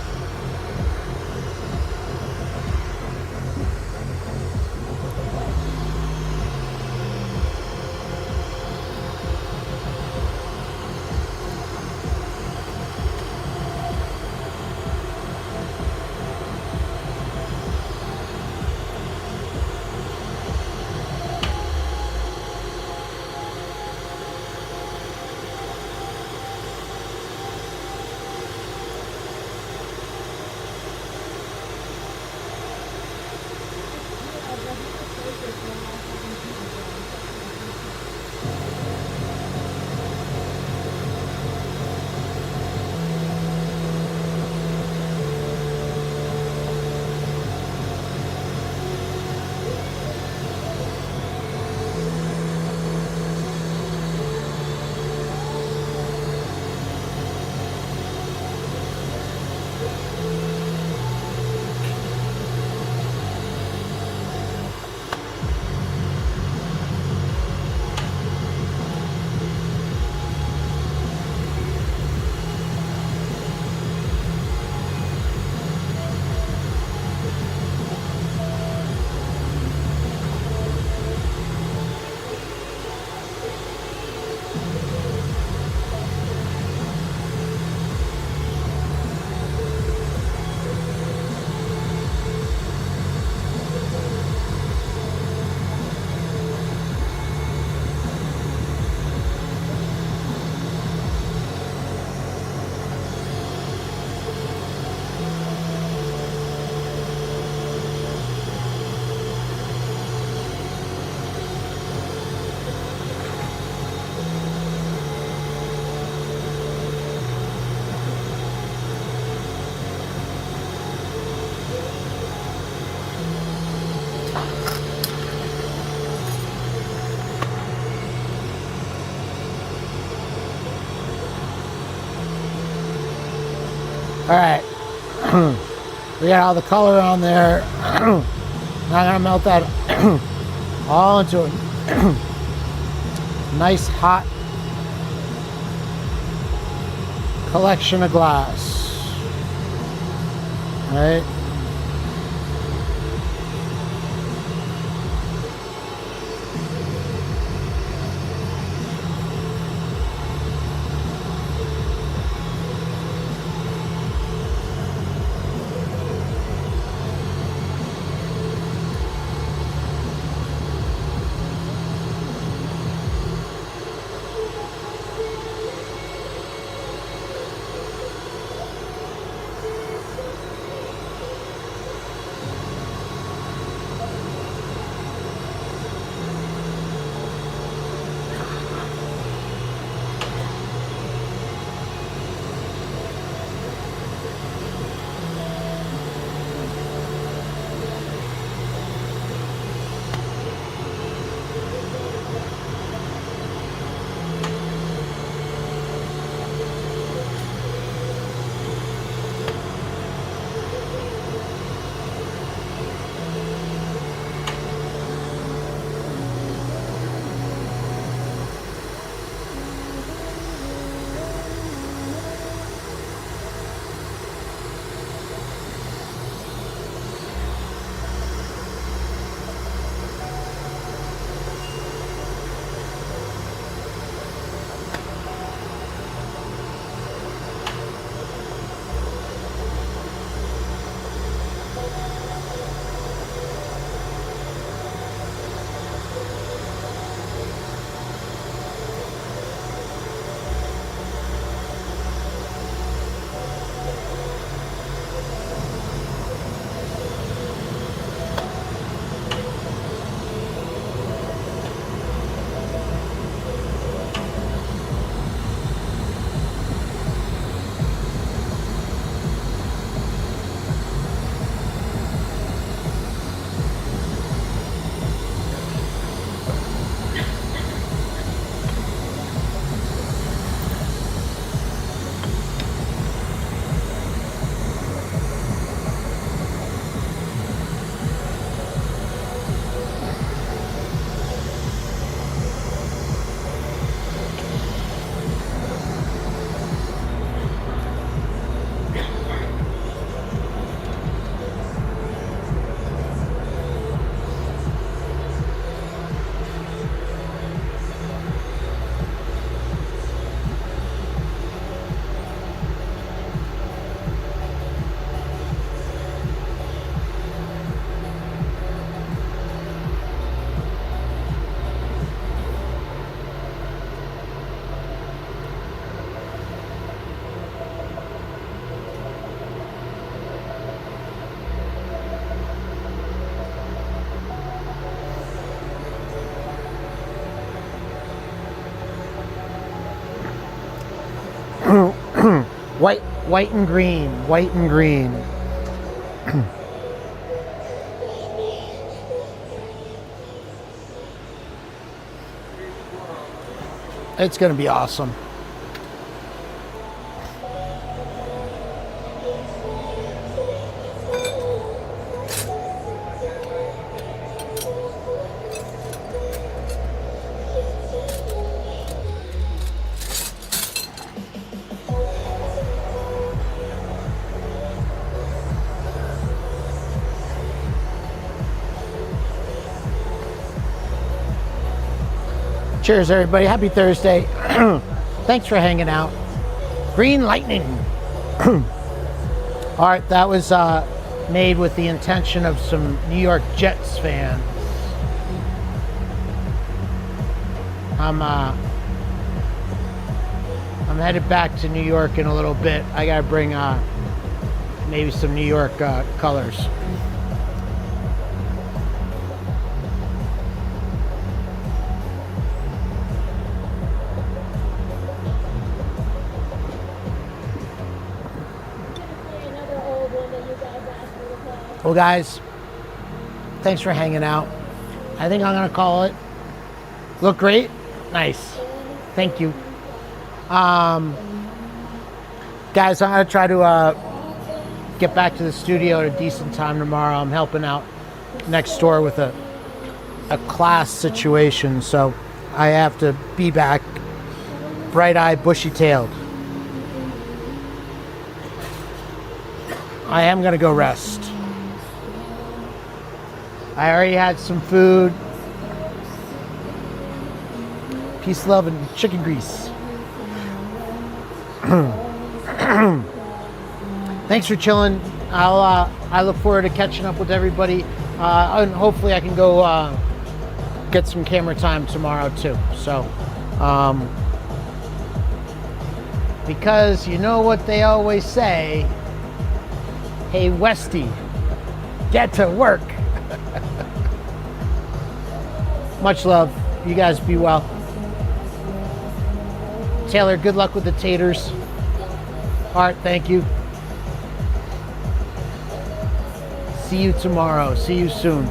Speaker 3: All right, we got all the color on there. Now I'm gonna melt that all into a nice hot collection of glass. All right. White and green. White and green. It's going to be awesome. Cheers, everybody. Happy Thursday. Thanks for hanging out. Green lightning. All right, that was made with the intention of some New York Jets fans. I'm headed back to New York in a little bit. I gotta bring maybe some New York colors.
Speaker 5: Another old one that you guys asked me to play.
Speaker 3: Well, guys, thanks for hanging out. I think I'm gonna call it. Look great? Nice. Thank you. Guys, I'm gonna try to get back to the studio at a decent time tomorrow. I'm helping out next door with a class situation, so I have to be back bright-eyed, bushy-tailed. I am gonna go rest. I already had some food. Peace, love, and chicken grease. Thanks for chilling. I look forward to catching up with everybody, and hopefully I can go get some camera time tomorrow too. So, because you know what they always say, hey Westie, get to work. Much love. You guys be well. Taylor, good luck with the taters. Art, thank you. See you tomorrow. See you soon.